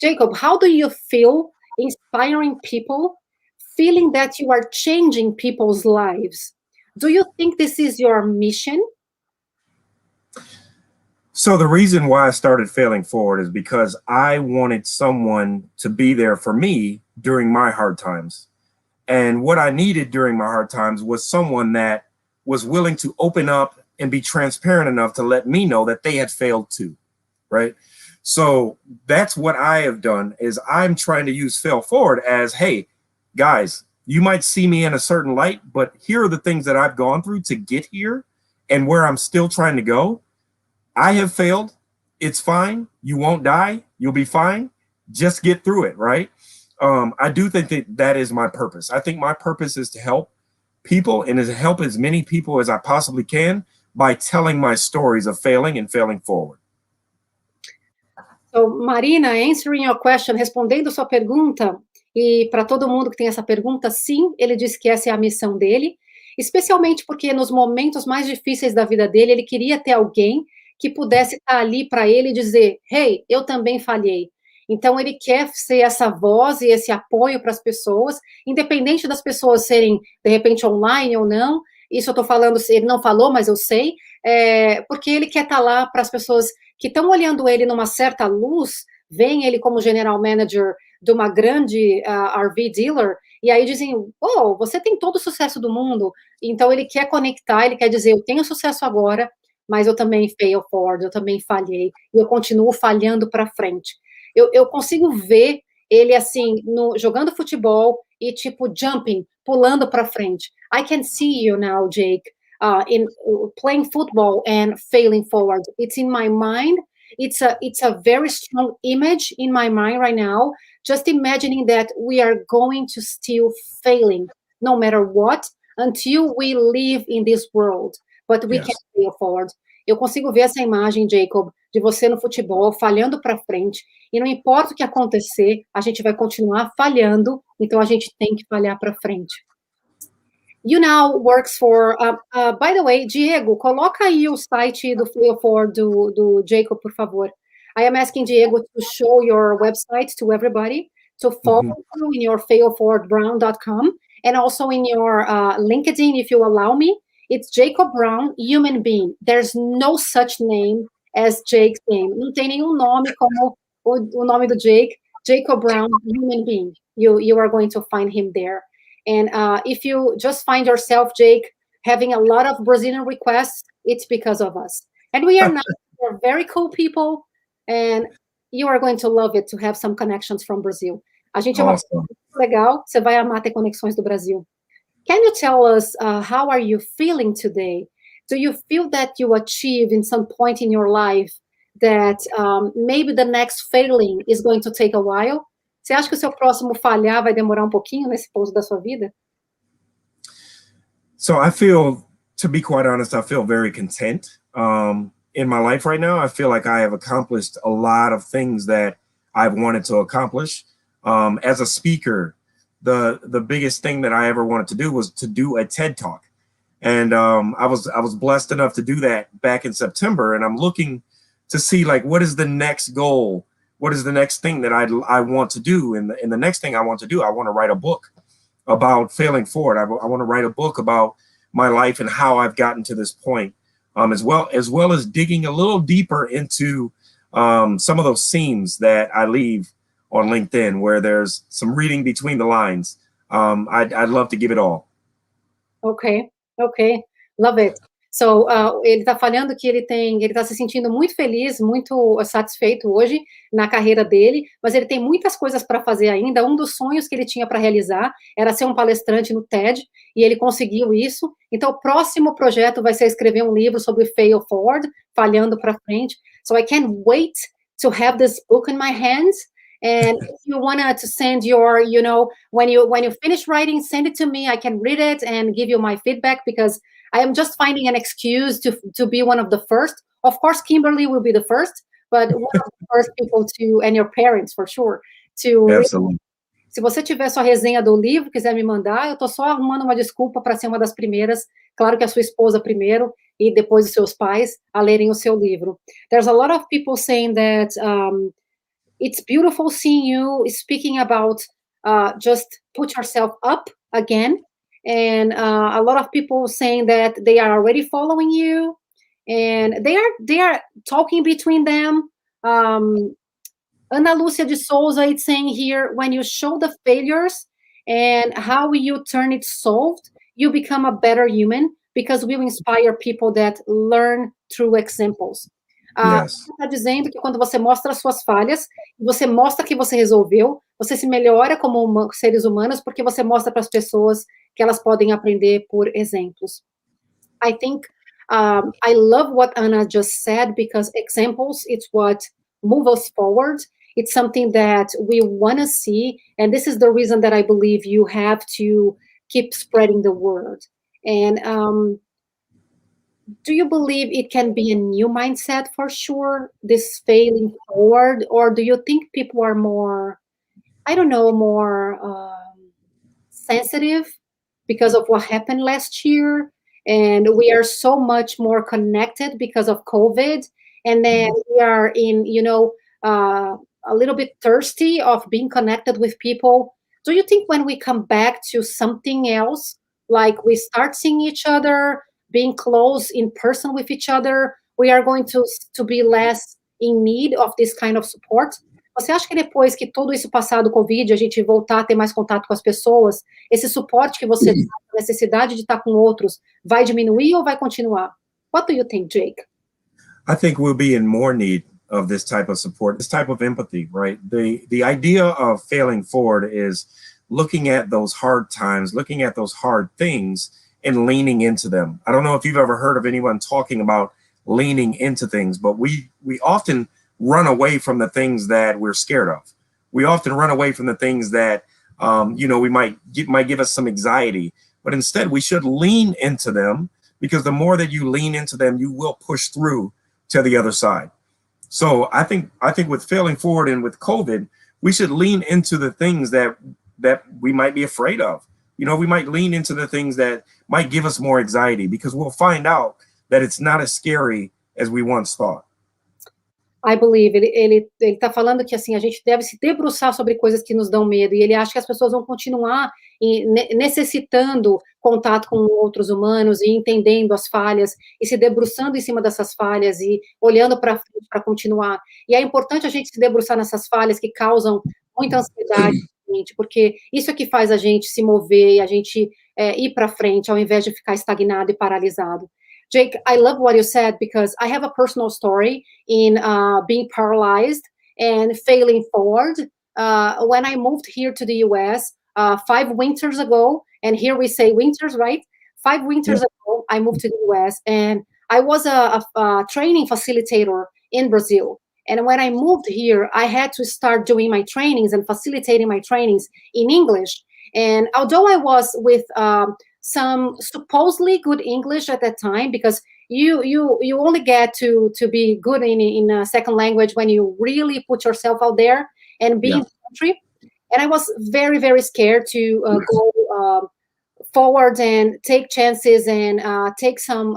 Jacob, how do you feel inspiring people, feeling that you are changing people's lives? Do you think this is your mission? So the reason why I started Failing Forward is because I wanted someone to be there for me during my hard times. And what I needed during my hard times was someone that was willing to open up and be transparent enough to let me know that they had failed too, right? So that's what I have done, is I'm trying to use Fail Forward as, hey, guys, you might see me in a certain light, but here are the things that I've gone through to get here and where I'm still trying to go. I have failed. It's fine. You won't die. You'll be fine. Just get through it, right? I do think that is my purpose. I think my purpose is to help people and to help as many people as I possibly can by telling my stories of failing and failing forward. So, Marina, answering your question, respondendo sua pergunta, e para todo mundo que tem essa pergunta, sim, ele disse que essa é a missão dele, especialmente porque nos momentos mais difíceis da vida dele, ele queria ter alguém que pudesse estar ali para ele e dizer, hey, eu também falhei. Então, ele quer ser essa voz e esse apoio para as pessoas, independente das pessoas serem, de repente, online ou não. Isso eu estou falando, ele não falou, mas eu sei, porque ele quer estar lá para as pessoas que estão olhando ele numa certa luz, veem ele como general manager de uma grande RV dealer, e aí dizem, oh, você tem todo o sucesso do mundo. Então, ele quer conectar, ele quer dizer, eu tenho sucesso agora, mas eu também fail forward, eu também falhei, e eu continuo falhando para frente. Eu consigo ver ele, assim, jogando futebol e, tipo, jumping, pulando para frente. I can see you now, Jake, in playing football and failing forward. It's in my mind. It's a very strong image in my mind right now, just imagining that we are going to still failing, no matter what, until we live in this world. But we can fail forward. Eu consigo ver essa imagem, Jacob, de você no futebol, falhando para frente, e não importa o que acontecer, a gente vai continuar falhando, então a gente tem que falhar para frente. You now works for, by the way, Diego, coloca aí o site do Fail Forward do Jacob, por favor. I am asking Diego to show your website to everybody, to follow you in your failforwardbrown.com, and also in your LinkedIn, if you allow me. It's Jacob Brown, human being. There's no such name as Jake's name. Não tem nenhum nome como o nome do Jake. Jacob Brown, human being. You are going to find him there. And if you just find yourself, Jake, having a lot of Brazilian requests, it's because of us. And we are not. We're very cool people. And you are going to love it to have some connections from Brazil. A gente é uma Awesome. pessoa muito legal, você vai amar ter conexões do Brasil. Can you tell us how are you feeling today? Do you feel that you achieved in some point in your life that maybe the next failing is going to take a while? Você acha que o seu próximo falhar vai demorar um pouquinho nesse ponto da sua vida? So I feel, to be quite honest, I feel very content in my life right now. I feel like I have accomplished a lot of things that I've wanted to accomplish. As a speaker, the biggest thing that I ever wanted to do was to do a TED Talk. And I was blessed enough to do that back in September. And I'm looking to see, like, what is the next goal? What is the next thing that I want to do? And the next thing I want to do, I want to write a book about failing forward. I want to write a book about my life and how I've gotten to this point, as well as digging a little deeper into some of those seams that I leave on LinkedIn, where there's some reading between the lines. I'd love to give it all. Okay, love it. So, ele está falando que ele está se sentindo muito feliz, muito satisfeito hoje na carreira dele, mas ele tem muitas coisas para fazer ainda. Um dos sonhos que ele tinha para realizar era ser um palestrante no TED, e ele conseguiu isso. Então, o próximo projeto vai ser escrever um livro sobre fail forward, falhando para frente. So, I can't wait to have this book in my hands. And if you wanted to send your, when you finish writing, send it to me. I can read it and give you my feedback, because I am just finding an excuse to be one of the first. Of course, Kimberly will be the first, but one of the first people to, and your parents for sure, to. Absolutely. Se você tiver sua resenha do livro, quiser me mandar, eu tô só arrumando uma desculpa para ser uma das primeiras. Claro que a sua esposa primeiro e depois os seus pais a lerem o seu livro. There's a lot of people saying that it's beautiful seeing you speaking about just put yourself up again. And a lot of people saying that they are already following you, and they are talking between them. Ana Lúcia de Souza is saying here, when you show the failures and how you turn it solved, you become a better human, because we will inspire people that learn through examples. Yes. Você está dizendo que quando você mostra as suas falhas, você mostra que você resolveu, você se melhora como seres humanos, porque você mostra para as pessoas que elas podem aprender por exemplos. I think I love what Anna just said, because examples, it's what move us forward. It's something that we want to see, and this is the reason that I believe you have to keep spreading the word. And do you believe it can be a new mindset for sure, this failing forward, or do you think people are more, I don't know, more sensitive because of what happened last year, and we are so much more connected because of COVID, and then we are in, a little bit thirsty of being connected with people? Do you think when we come back to something else, like we start seeing each other, being close in person with each other, we are going to be less in need of this kind of support? Você acha que depois que tudo isso passar do Covid, a gente voltar a ter mais contato com as pessoas, esse suporte que você dá, a necessidade de estar com outros, vai diminuir ou vai continuar? What do you think, Jake? I think we'll be in more need of this type of support, this type of empathy, right? The idea of failing forward is looking at those hard times, looking at those hard things, and leaning into them. I don't know if you've ever heard of anyone talking about leaning into things, but we often run away from the things that we're scared of. We often run away from the things that, we might give us some anxiety, but instead we should lean into them, because the more that you lean into them, you will push through to the other side. So I think with failing forward and with COVID, we should lean into the things that we might be afraid of. We might lean into the things that might give us more anxiety, because we'll find out that it's not as scary as we once thought. I believe, ele está falando que assim, a gente deve se debruçar sobre coisas que nos dão medo, e ele acha que as pessoas vão continuar necessitando contato com outros humanos e entendendo as falhas, e se debruçando em cima dessas falhas e olhando para frente para continuar. E é importante a gente se debruçar nessas falhas que causam muita ansiedade, porque isso é que faz a gente se mover e a gente ir para frente, ao invés de ficar estagnado e paralisado. Jake, I love what you said, because I have a personal story in being paralyzed, and failing forward. When I moved here to the US 5 winters ago, and here we say winters, right? 5 winters ago, I moved to the US, and I was a training facilitator in Brazil. And when I moved here, I had to start doing my trainings and facilitating my trainings in English. And although I was with some supposedly good English at that time, because you only get to be good in a second language when you really put yourself out there and be in the country. And I was very, very scared to go forward and take chances and take some,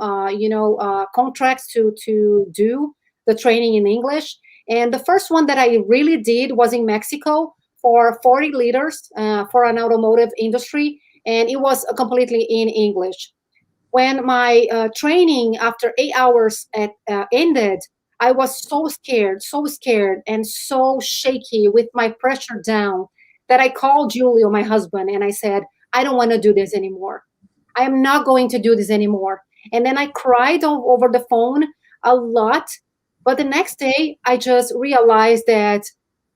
contracts to do the training in English. And the first one that I really did was in Mexico for 40 leaders for an automotive industry, and it was completely in English. When my training after 8 hours ended, I was so scared and so shaky with my pressure down that I called Julio, my husband, and I said, I don't want to do this anymore. I am not going to do this anymore. And then I cried over the phone a lot. But the next day, I just realized that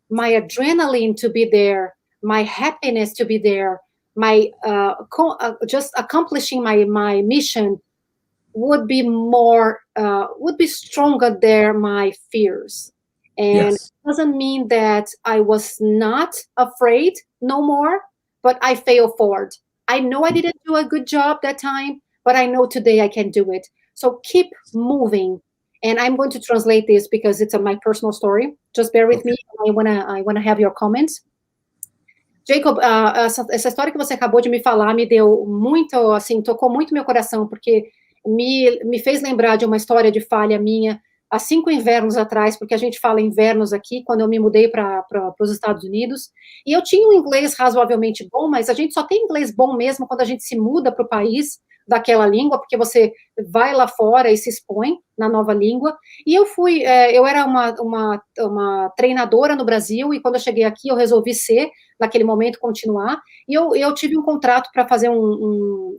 my adrenaline to be there, my happiness to be there, my just accomplishing my mission would be stronger than my fears. And it doesn't mean that I was not afraid no more, but I fail forward. I know I didn't do a good job that time, but I know today I can do it. So keep moving. And I'm going to translate this because it's my personal story. Just bear with me. I wanna have your comments. Jacob, essa história que você acabou de me falar me deu muito, assim, tocou muito meu coração, porque me fez lembrar de uma história de falha minha há 5 invernos atrás, porque a gente fala invernos aqui, quando eu me mudei para os Estados Unidos, e eu tinha um inglês razoavelmente bom, mas a gente só tem inglês bom mesmo quando a gente se muda para o país daquela língua, porque você vai lá fora e se expõe na nova língua. E eu era uma treinadora no Brasil, e quando eu cheguei aqui, eu resolvi naquele momento, continuar, e eu tive um contrato para fazer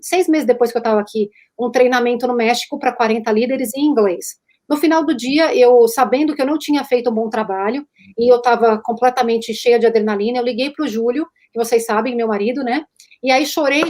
6 meses depois que eu estava aqui, um treinamento no México para 40 líderes em inglês. No final do dia, eu, sabendo que eu não tinha feito um bom trabalho, e eu estava completamente cheia de adrenalina, eu liguei para o Júlio, que vocês sabem, meu marido, né? E aí chorei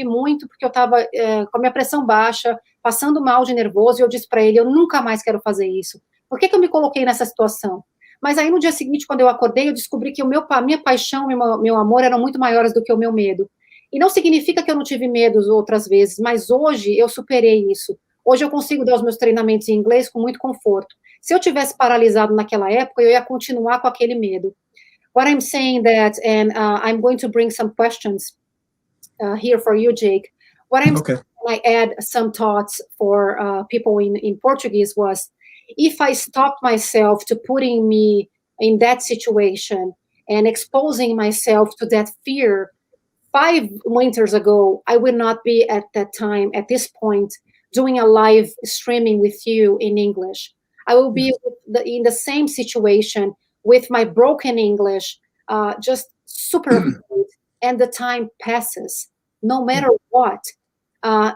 muito, porque eu estava com a minha pressão baixa, passando mal de nervoso, e eu disse para ele, eu nunca mais quero fazer isso. Por que eu me coloquei nessa situação? Mas aí no dia seguinte, quando eu acordei, eu descobri que minha paixão e meu amor eram muito maiores do que o meu medo. E não significa que eu não tive medos outras vezes, mas hoje eu superei isso. Hoje eu consigo dar os meus treinamentos em inglês com muito conforto. Se eu tivesse paralisado naquela época, eu ia continuar com aquele medo. What I'm saying that, and I'm going to bring some questions here for you, Jake. What I'm saying, I add some thoughts for people in Portuguese was, if I stopped myself to putting me in that situation and exposing myself to that fear 5 winters ago, I would not be at that time, at this point, doing a live streaming with you in English. I will be in the same situation with my broken English, just super afraid, and the time passes, no matter what.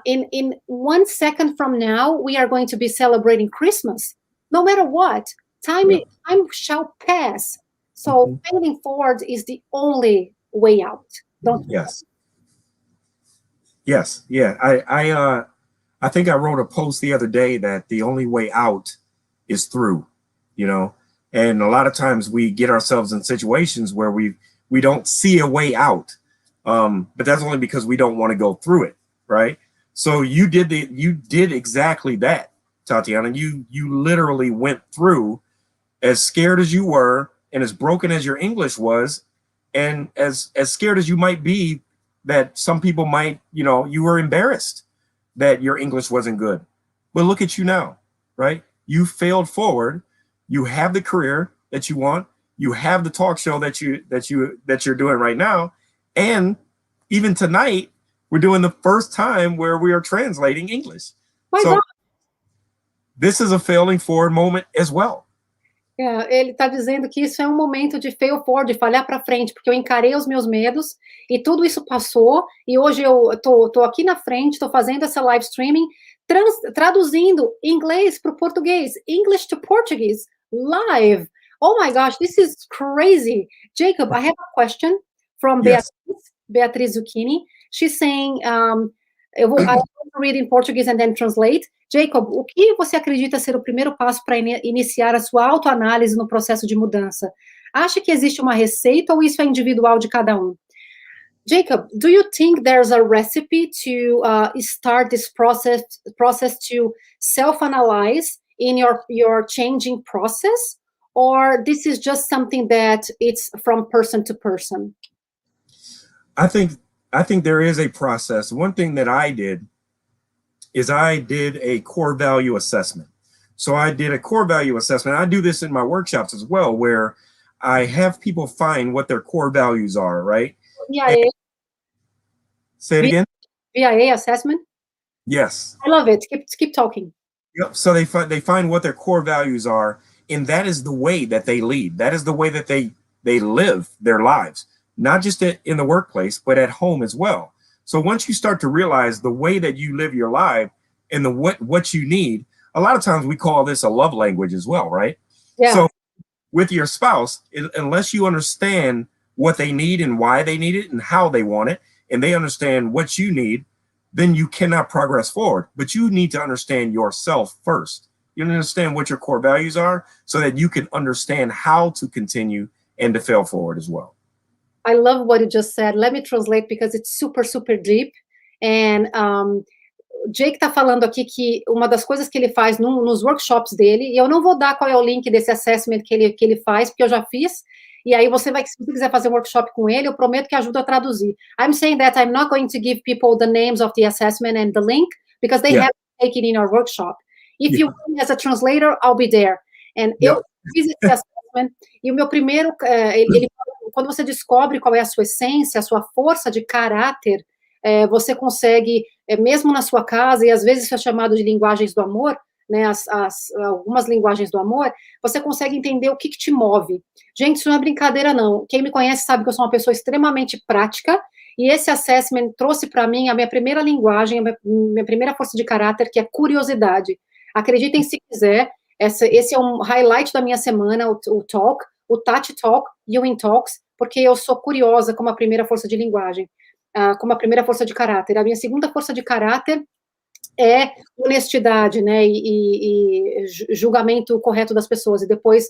In 1 second from now, we are going to be celebrating Christmas. No matter what, time shall pass. So failing forward is the only way out. Don't you? Yes. Yeah. I think I wrote a post the other day that the only way out is through, and a lot of times we get ourselves in situations where we don't see a way out. But that's only because we don't want to go through it. Right. So you did exactly that, Tatiana. You literally went through, as scared as you were and as broken as your English was, and as scared as you might be that some people might, you were embarrassed that your English wasn't good. But look at you now, right? You failed forward. You have the career that you want. You have the talk show that you're doing right now. And even tonight, we're doing the first time where we are translating English. So this is a failing forward moment as well. Ele está dizendo que isso é um momento de fail forward, de falhar para frente, porque eu encarei os meus medos e tudo isso passou, e hoje eu tô aqui na frente, estou fazendo essa live streaming, traduzindo inglês para o português, English to Portuguese, live, Oh my gosh, this is crazy. Jacob, I have a question from Yes. Beatriz Zucchini. She's saying, I will read in Portuguese and then translate. Jacob, o que você acredita ser o primeiro passo para iniciar a sua autoanálise no processo de mudança? Acha que existe uma receita ou isso é individual de cada um? Jacob, do you think there's a recipe to start this process to self-analyze in your changing process, or this is just something that it's from person to person? I think there is a process. One thing that I did is I did a core value assessment. So I did a core value assessment. I do this in my workshops as well, where I have people find what their core values are, right? VIA. Say it again? VIA assessment? Yes. I love it. Keep talking. Yep. So they find what their core values are, and that is the way that they lead. That is the way that they live their lives, not just in the workplace, but at home as well. So once you start to realize the way that you live your life and what you need, a lot of times we call this a love language as well, right? Yeah. So with your spouse, unless you understand what they need and why they need it and how they want it, and they understand what you need, then you cannot progress forward. But you need to understand yourself first. You understand what your core values are so that you can understand how to continue and to fail forward as well. I love what you just said. Let me translate because it's super, super deep. And Jake tá falando aqui que uma das coisas que ele faz nos workshops dele, e eu não vou dar qual é o link desse assessment que ele faz, porque eu já fiz, e aí se você quiser fazer um workshop com ele, eu prometo que ajuda a traduzir. I'm saying that I'm not going to give people the names of the assessment and the link, because they have to take it in our workshop. If you want me as a translator, I'll be there. And eu fiz esse assessment, e o meu primeiro, quando você descobre qual é a sua essência, a sua força de caráter, você consegue, mesmo na sua casa, e às vezes isso é chamado de linguagens do amor, né, algumas linguagens do amor, você consegue entender o que te move. Gente, isso não é brincadeira, não. Quem me conhece sabe que eu sou uma pessoa extremamente prática, e esse assessment trouxe para mim a minha primeira linguagem, a minha primeira força de caráter, que é curiosidade. Acreditem se quiser, esse é um highlight da minha semana, o talk, o TATI Talk e o In.Talks, porque eu sou curiosa como a primeira força de linguagem, como a primeira força de caráter. A minha segunda força de caráter é honestidade, né, e julgamento correto das pessoas, e depois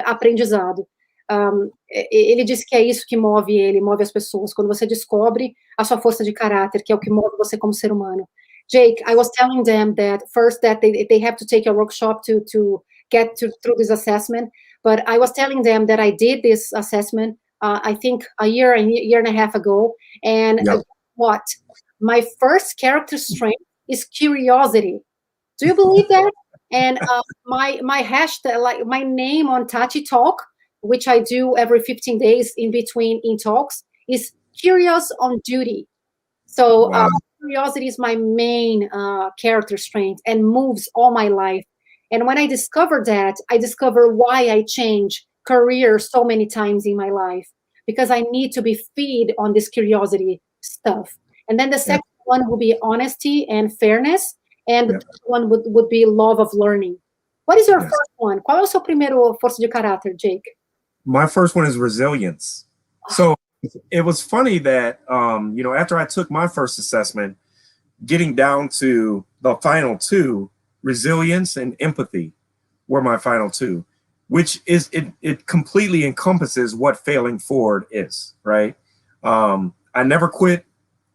aprendizado. Ele disse que é isso que move ele, move as pessoas, quando você descobre a sua força de caráter, que é o que move você como ser humano. Jake, I was telling them that first that they have to take a workshop to get through this assessment, but I was telling them that I did this assessment, I think a year and a half ago, and what? My first character strength is curiosity. Do you believe that? And my hashtag, like my name on TATI Talk, which I do every 15 days in between In.Talks, is curious on duty. So curiosity is my main character strength and moves all my life. And when I discovered that, I discovered why I changed career so many times in my life, because I need to be fed on this curiosity stuff. And then the second one would be honesty and fairness, and the third one would be love of learning. What is your first one? Qual é o seu primeiro força de caráter, Jake? My first one is resilience. So it was funny that, after I took my first assessment, getting down to the final two, resilience and empathy were my final two, which is, it completely encompasses what failing forward is, right? I never quit,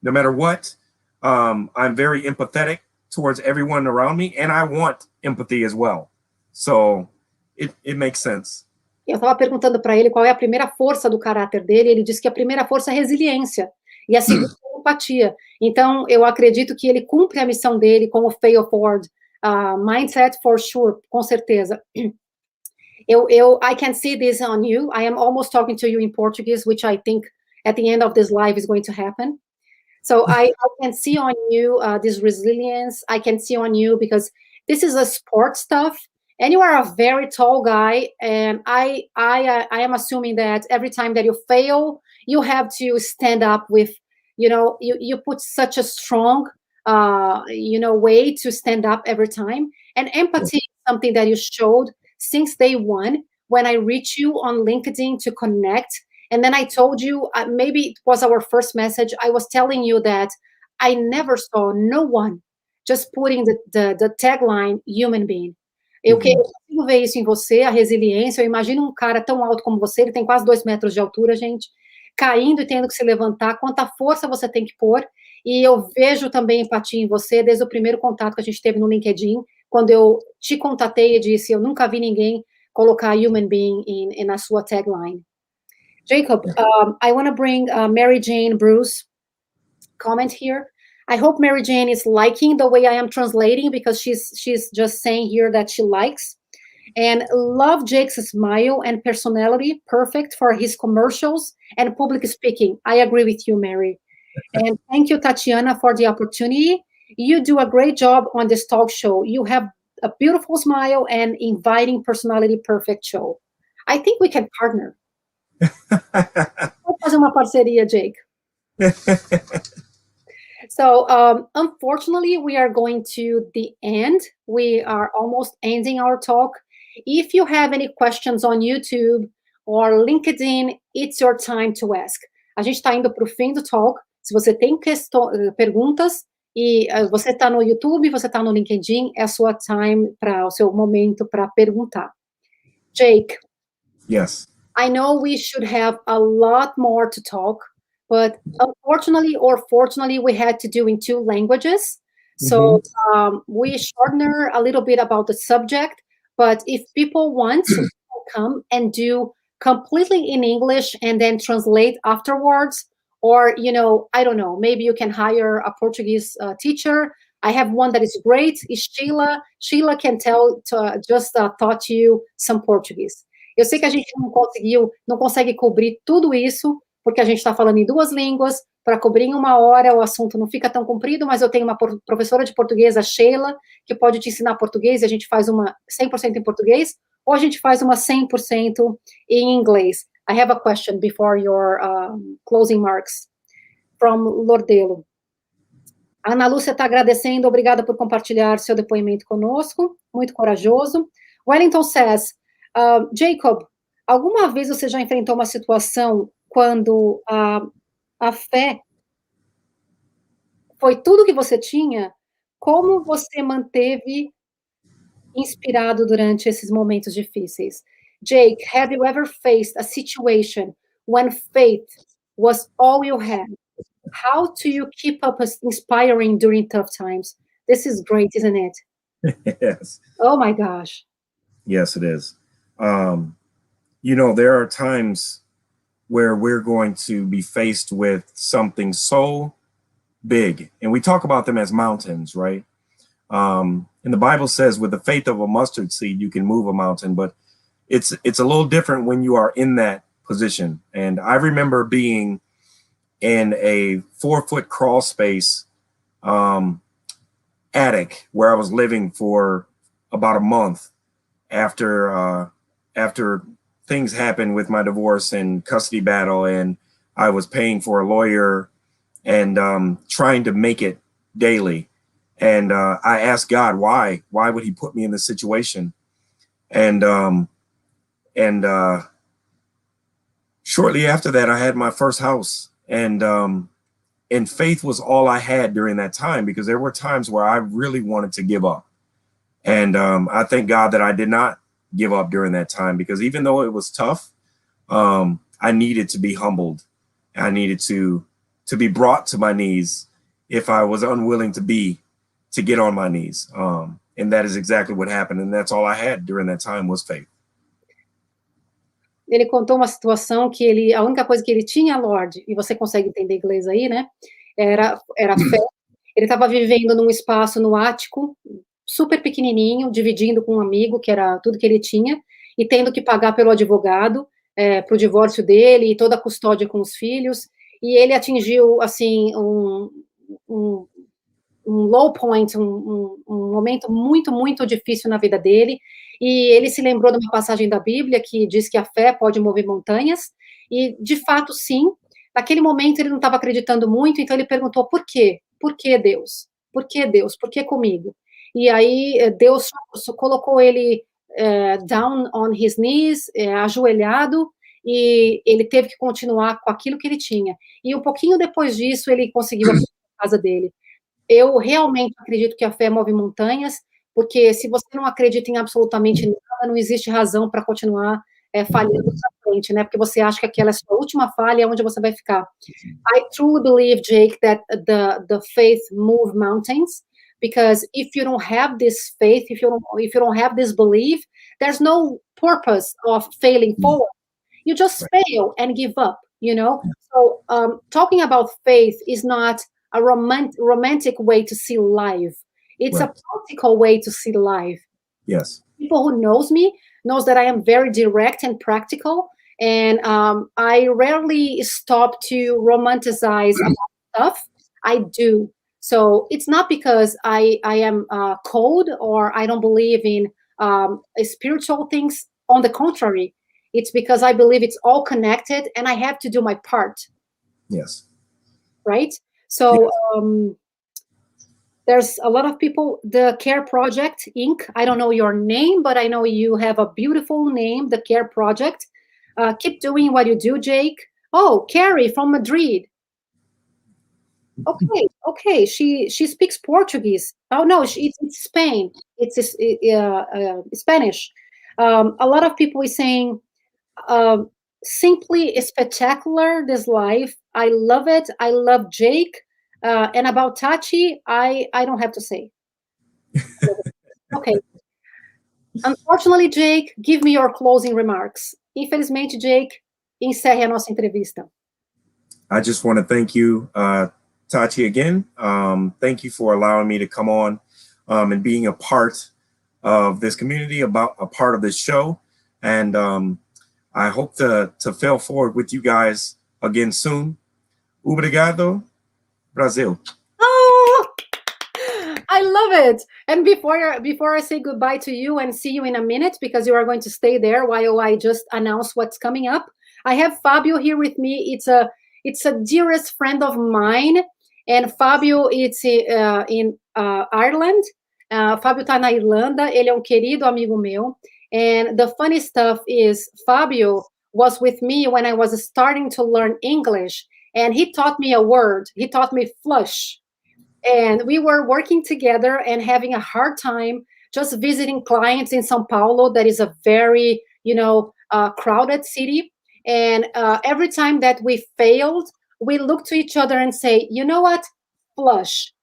no matter what. I'm very empathetic towards everyone around me, and I want empathy as well. So it makes sense. Eu estava perguntando para ele qual é a primeira força do caráter dele, ele disse que a primeira força é resiliência, e a segunda é empatia. Então, eu acredito que ele cumpre a missão dele com o fail forward mindset, for sure, com certeza. I can see this on you. I am almost talking to you in Portuguese, which I think at the end of this live is going to happen. So I can see on you this resilience. I can see on you, because this is a sport stuff, and you are a very tall guy, and I am assuming that every time that you fail, you have to stand up with, you put such a strong, way to stand up every time. And empathy is something that you showed since day one, when I reached you on LinkedIn to connect. And then I told you, maybe it was our first message, I was telling you that I never saw no one just putting the tagline human being. Eu consigo ver isso em você, a resiliência. Eu imagino um cara tão alto como você, ele tem quase 2 metros de altura, gente, caindo e tendo que se levantar, quanta força você tem que pôr. E eu vejo também empatia em você desde o primeiro contato que a gente teve no LinkedIn, quando eu te contatei e disse, eu nunca vi ninguém colocar human being na sua tagline. Jacob, I want to bring Mary Jane Bruce comment here. I hope Mary Jane is liking the way I am translating, because she's just saying here that she likes. And love Jake's smile and personality, perfect for his commercials and public speaking. I agree with you, Mary. And thank you, Tatiana, for the opportunity. You do a great job on this talk show. You have a beautiful smile and inviting personality, perfect show. I think we can partner. Vamos fazer uma parceria, Jake. So, unfortunately, we are going to the end. We are almost ending our talk. If you have any questions on YouTube or LinkedIn, it's your time to ask. A gente está indo para o fim do talk. Se você tem perguntas e você está no YouTube, você está no LinkedIn, é a sua time, o seu momento para perguntar. Jake. Yes. I know we should have a lot more to talk, but unfortunately or fortunately, we had to do in 2 languages. So we shortened a little bit about the subject, but if people want to come and do completely in English and then translate afterwards, or, I don't know, maybe you can hire a Portuguese teacher. I have one that is great, is Sheila. Sheila can taught you some Portuguese. Eu sei que a gente não consegue cobrir tudo isso, porque a gente está falando em 2 línguas, para cobrir em 1 hora o assunto não fica tão comprido, mas eu tenho uma professora de português, a Sheila, que pode te ensinar português, e a gente faz uma 100% em português, ou a gente faz uma 100% em inglês. I have a question before your closing marks from Lordelo. A Ana Lúcia está agradecendo, obrigada por compartilhar seu depoimento conosco, muito corajoso. Wellington says, Jacob, alguma vez você já enfrentou uma situação quando a fé foi tudo que você tinha? Como você manteve inspirado durante esses momentos difíceis? Jake, have you ever faced a situation when faith was all you had? How do you keep up inspiring during tough times? This is great, isn't it? Yes. Oh my gosh. Yes, it is. There are times where we're going to be faced with something so big, and we talk about them as mountains, right? And the Bible says with the faith of a mustard seed, you can move a mountain, but it's a little different when you are in that position. And I remember being in a 4-foot crawl space attic where I was living for about a month after things happened with my divorce and custody battle, and I was paying for a lawyer and trying to make it daily. And I asked God, why would he put me in this situation? And shortly after that, I had my first house, and faith was all I had during that time, because there were times where I really wanted to give up. And I thank God that I did not give up during that time, because even though it was tough, I needed to be humbled. I needed to be brought to my knees if I was unwilling to get on my knees. And that is exactly what happened. And that's all I had during that time was faith. Ele contou uma situação que a única coisa que ele tinha, Lorde, e você consegue entender inglês aí, né? Era fé. Ele estava vivendo num espaço no ático, super pequenininho, dividindo com um amigo, que era tudo que ele tinha, e tendo que pagar pelo advogado, para o divórcio dele, e toda a custódia com os filhos, e ele atingiu, assim, um low point, um momento muito, muito difícil na vida dele, e ele se lembrou de uma passagem da Bíblia que diz que a fé pode mover montanhas, e, de fato, sim, naquele momento ele não estava acreditando muito, então ele perguntou, por quê? Por que Deus? Por que Deus? Por que comigo? E aí Deus colocou ele down on his knees, ajoelhado, e ele teve que continuar com aquilo que ele tinha. E um pouquinho depois disso, ele conseguiu a casa dele. Eu realmente acredito que a fé move montanhas, porque se você não acredita em absolutamente nada, não existe razão para continuar falhando pra frente, né? Porque você acha que aquela é a sua última falha, é onde você vai ficar. I truly believe, Jake, that the faith move mountains, because if you don't have this faith, if you don't have this belief, there's no purpose of failing forward. You just fail and give up, you know? So talking about faith is not a romantic way to see life. It's a practical way to see life. Yes. People who knows me knows that I am very direct and practical, and I rarely stop to romanticize about stuff. I do. So it's not because I am cold or I don't believe in spiritual things. On the contrary, it's because I believe it's all connected and I have to do my part. Yes. Right? So there's a lot of people, the Care Project, Inc. I don't know your name, but I know you have a beautiful name, the Care Project. Keep doing what you do, Jake. Oh, Carrie from Madrid. Okay. She speaks Portuguese. Oh, no, it's Spain. It's Spanish. A lot of people is saying, simply spectacular, this life. I love it. I love Jake. And about TATI, I don't have to say. Okay. Unfortunately, Jake, give me your closing remarks. Infelizmente, Jake, encerre a nossa entrevista. I just want to thank you, TATI, again. Thank you for allowing me to come on and being a part of this community, about a part of this show. And I hope to fail forward with you guys again soon. Obrigado, Brasil. Oh, I love it. And before I say goodbye to you and see you in a minute, because you are going to stay there while I just announce what's coming up, I have Fabio here with me. It's a dearest friend of mine, and Fabio it's in Ireland. Fabio tá na Irlanda. Ele é querido amigo meu. And the funny stuff is Fabio was with me when I was starting to learn English. And he taught me a word. He taught me flush. And we were working together and having a hard time just visiting clients in São Paulo. That is a very, crowded city. And every time that we failed, we looked to each other and say, you know what? Flush.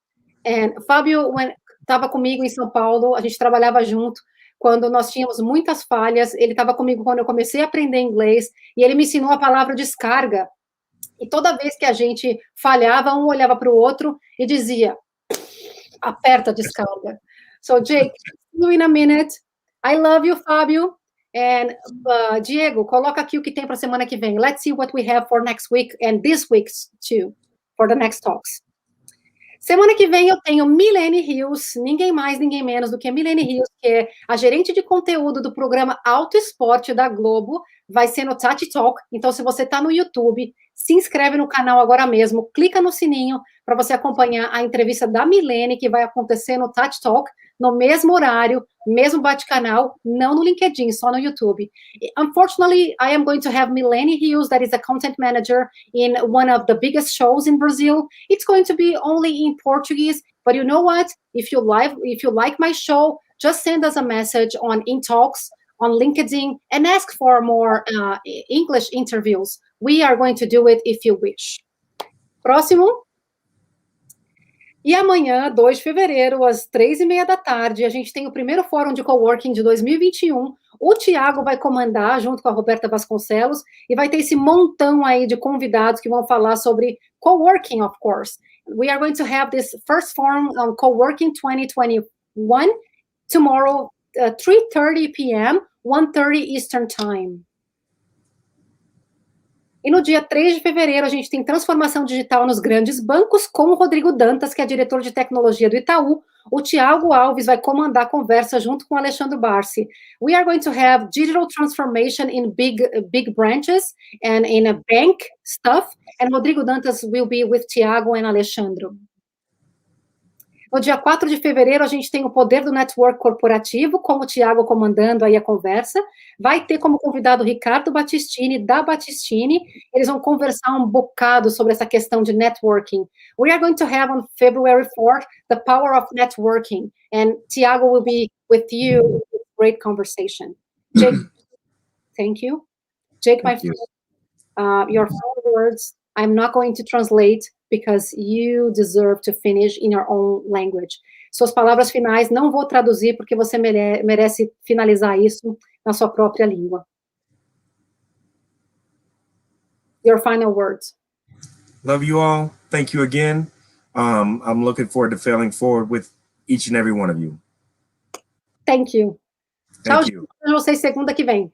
And Fábio, when estava comigo em São Paulo, a gente trabalhava junto. Quando nós tínhamos muitas falhas, ele estava comigo quando eu comecei a aprender inglês, e ele me ensinou a palavra descarga. E toda vez que a gente falhava, um olhava para o outro e dizia, aperta a descarga. So, Jake, see you in a minute. I love you, Fábio. And Diego, coloca aqui o que tem para a semana que vem. Let's see what we have for next week and this week too, for the next talks. Semana que vem eu tenho Milene Rios, ninguém mais, ninguém menos do que Milene Rios, que é a gerente de conteúdo do programa Auto Esporte da Globo, vai ser no TATI Talk. Então, se você está no YouTube, se inscreve no canal agora mesmo, clica no sininho para você acompanhar a entrevista da Milene, que vai acontecer no TATI Talk, no mesmo horário, mesmo bate-canal, não no LinkedIn, só no YouTube. Unfortunately, I am going to have Milene Rios, that is a content manager in one of the biggest shows in Brazil. It's going to be only in Portuguese, but you know what? If you like my show, just send us a message on In.Talks, on LinkedIn, and ask for more English interviews. We are going to do it if you wish. Próximo. E amanhã, 2 de fevereiro, às 3h30 da tarde, a gente tem o primeiro fórum de coworking de 2021. O Thiago vai comandar, junto com a Roberta Vasconcelos, e vai ter esse montão aí de convidados que vão falar sobre coworking, of course. We are going to have this first forum on Coworking 2021 tomorrow, 3:30 p.m., 1:30 Eastern Time. E no dia 3 de fevereiro, a gente tem transformação digital nos grandes bancos com o Rodrigo Dantas, que é diretor de tecnologia do Itaú. O Thiago Alves vai comandar a conversa junto com o Alexandre Barsi. We are going to have digital transformation in big branches and in a bank stuff. And Rodrigo Dantas will be with Thiago and Alexandre. No dia 4 de fevereiro, a gente tem o poder do network corporativo, com o Thiago comandando aí a conversa. Vai ter como convidado o Ricardo Battistini, da Battistini. Eles vão conversar um bocado sobre essa questão de networking. We are going to have on February 4th, the power of networking. And Thiago will be with you in this great conversation. Jake, thank you. Jake, my friend, your final words, I'm not going to translate because you deserve to finish in your own language. Suas palavras finais não vou traduzir porque você merece finalizar isso na sua própria língua. Your final words. Love you all. Thank you again. I'm looking forward to failing forward with each and every one of you. Thank you. Thank Tchau, you. gente. Vejo vocês segunda que vem.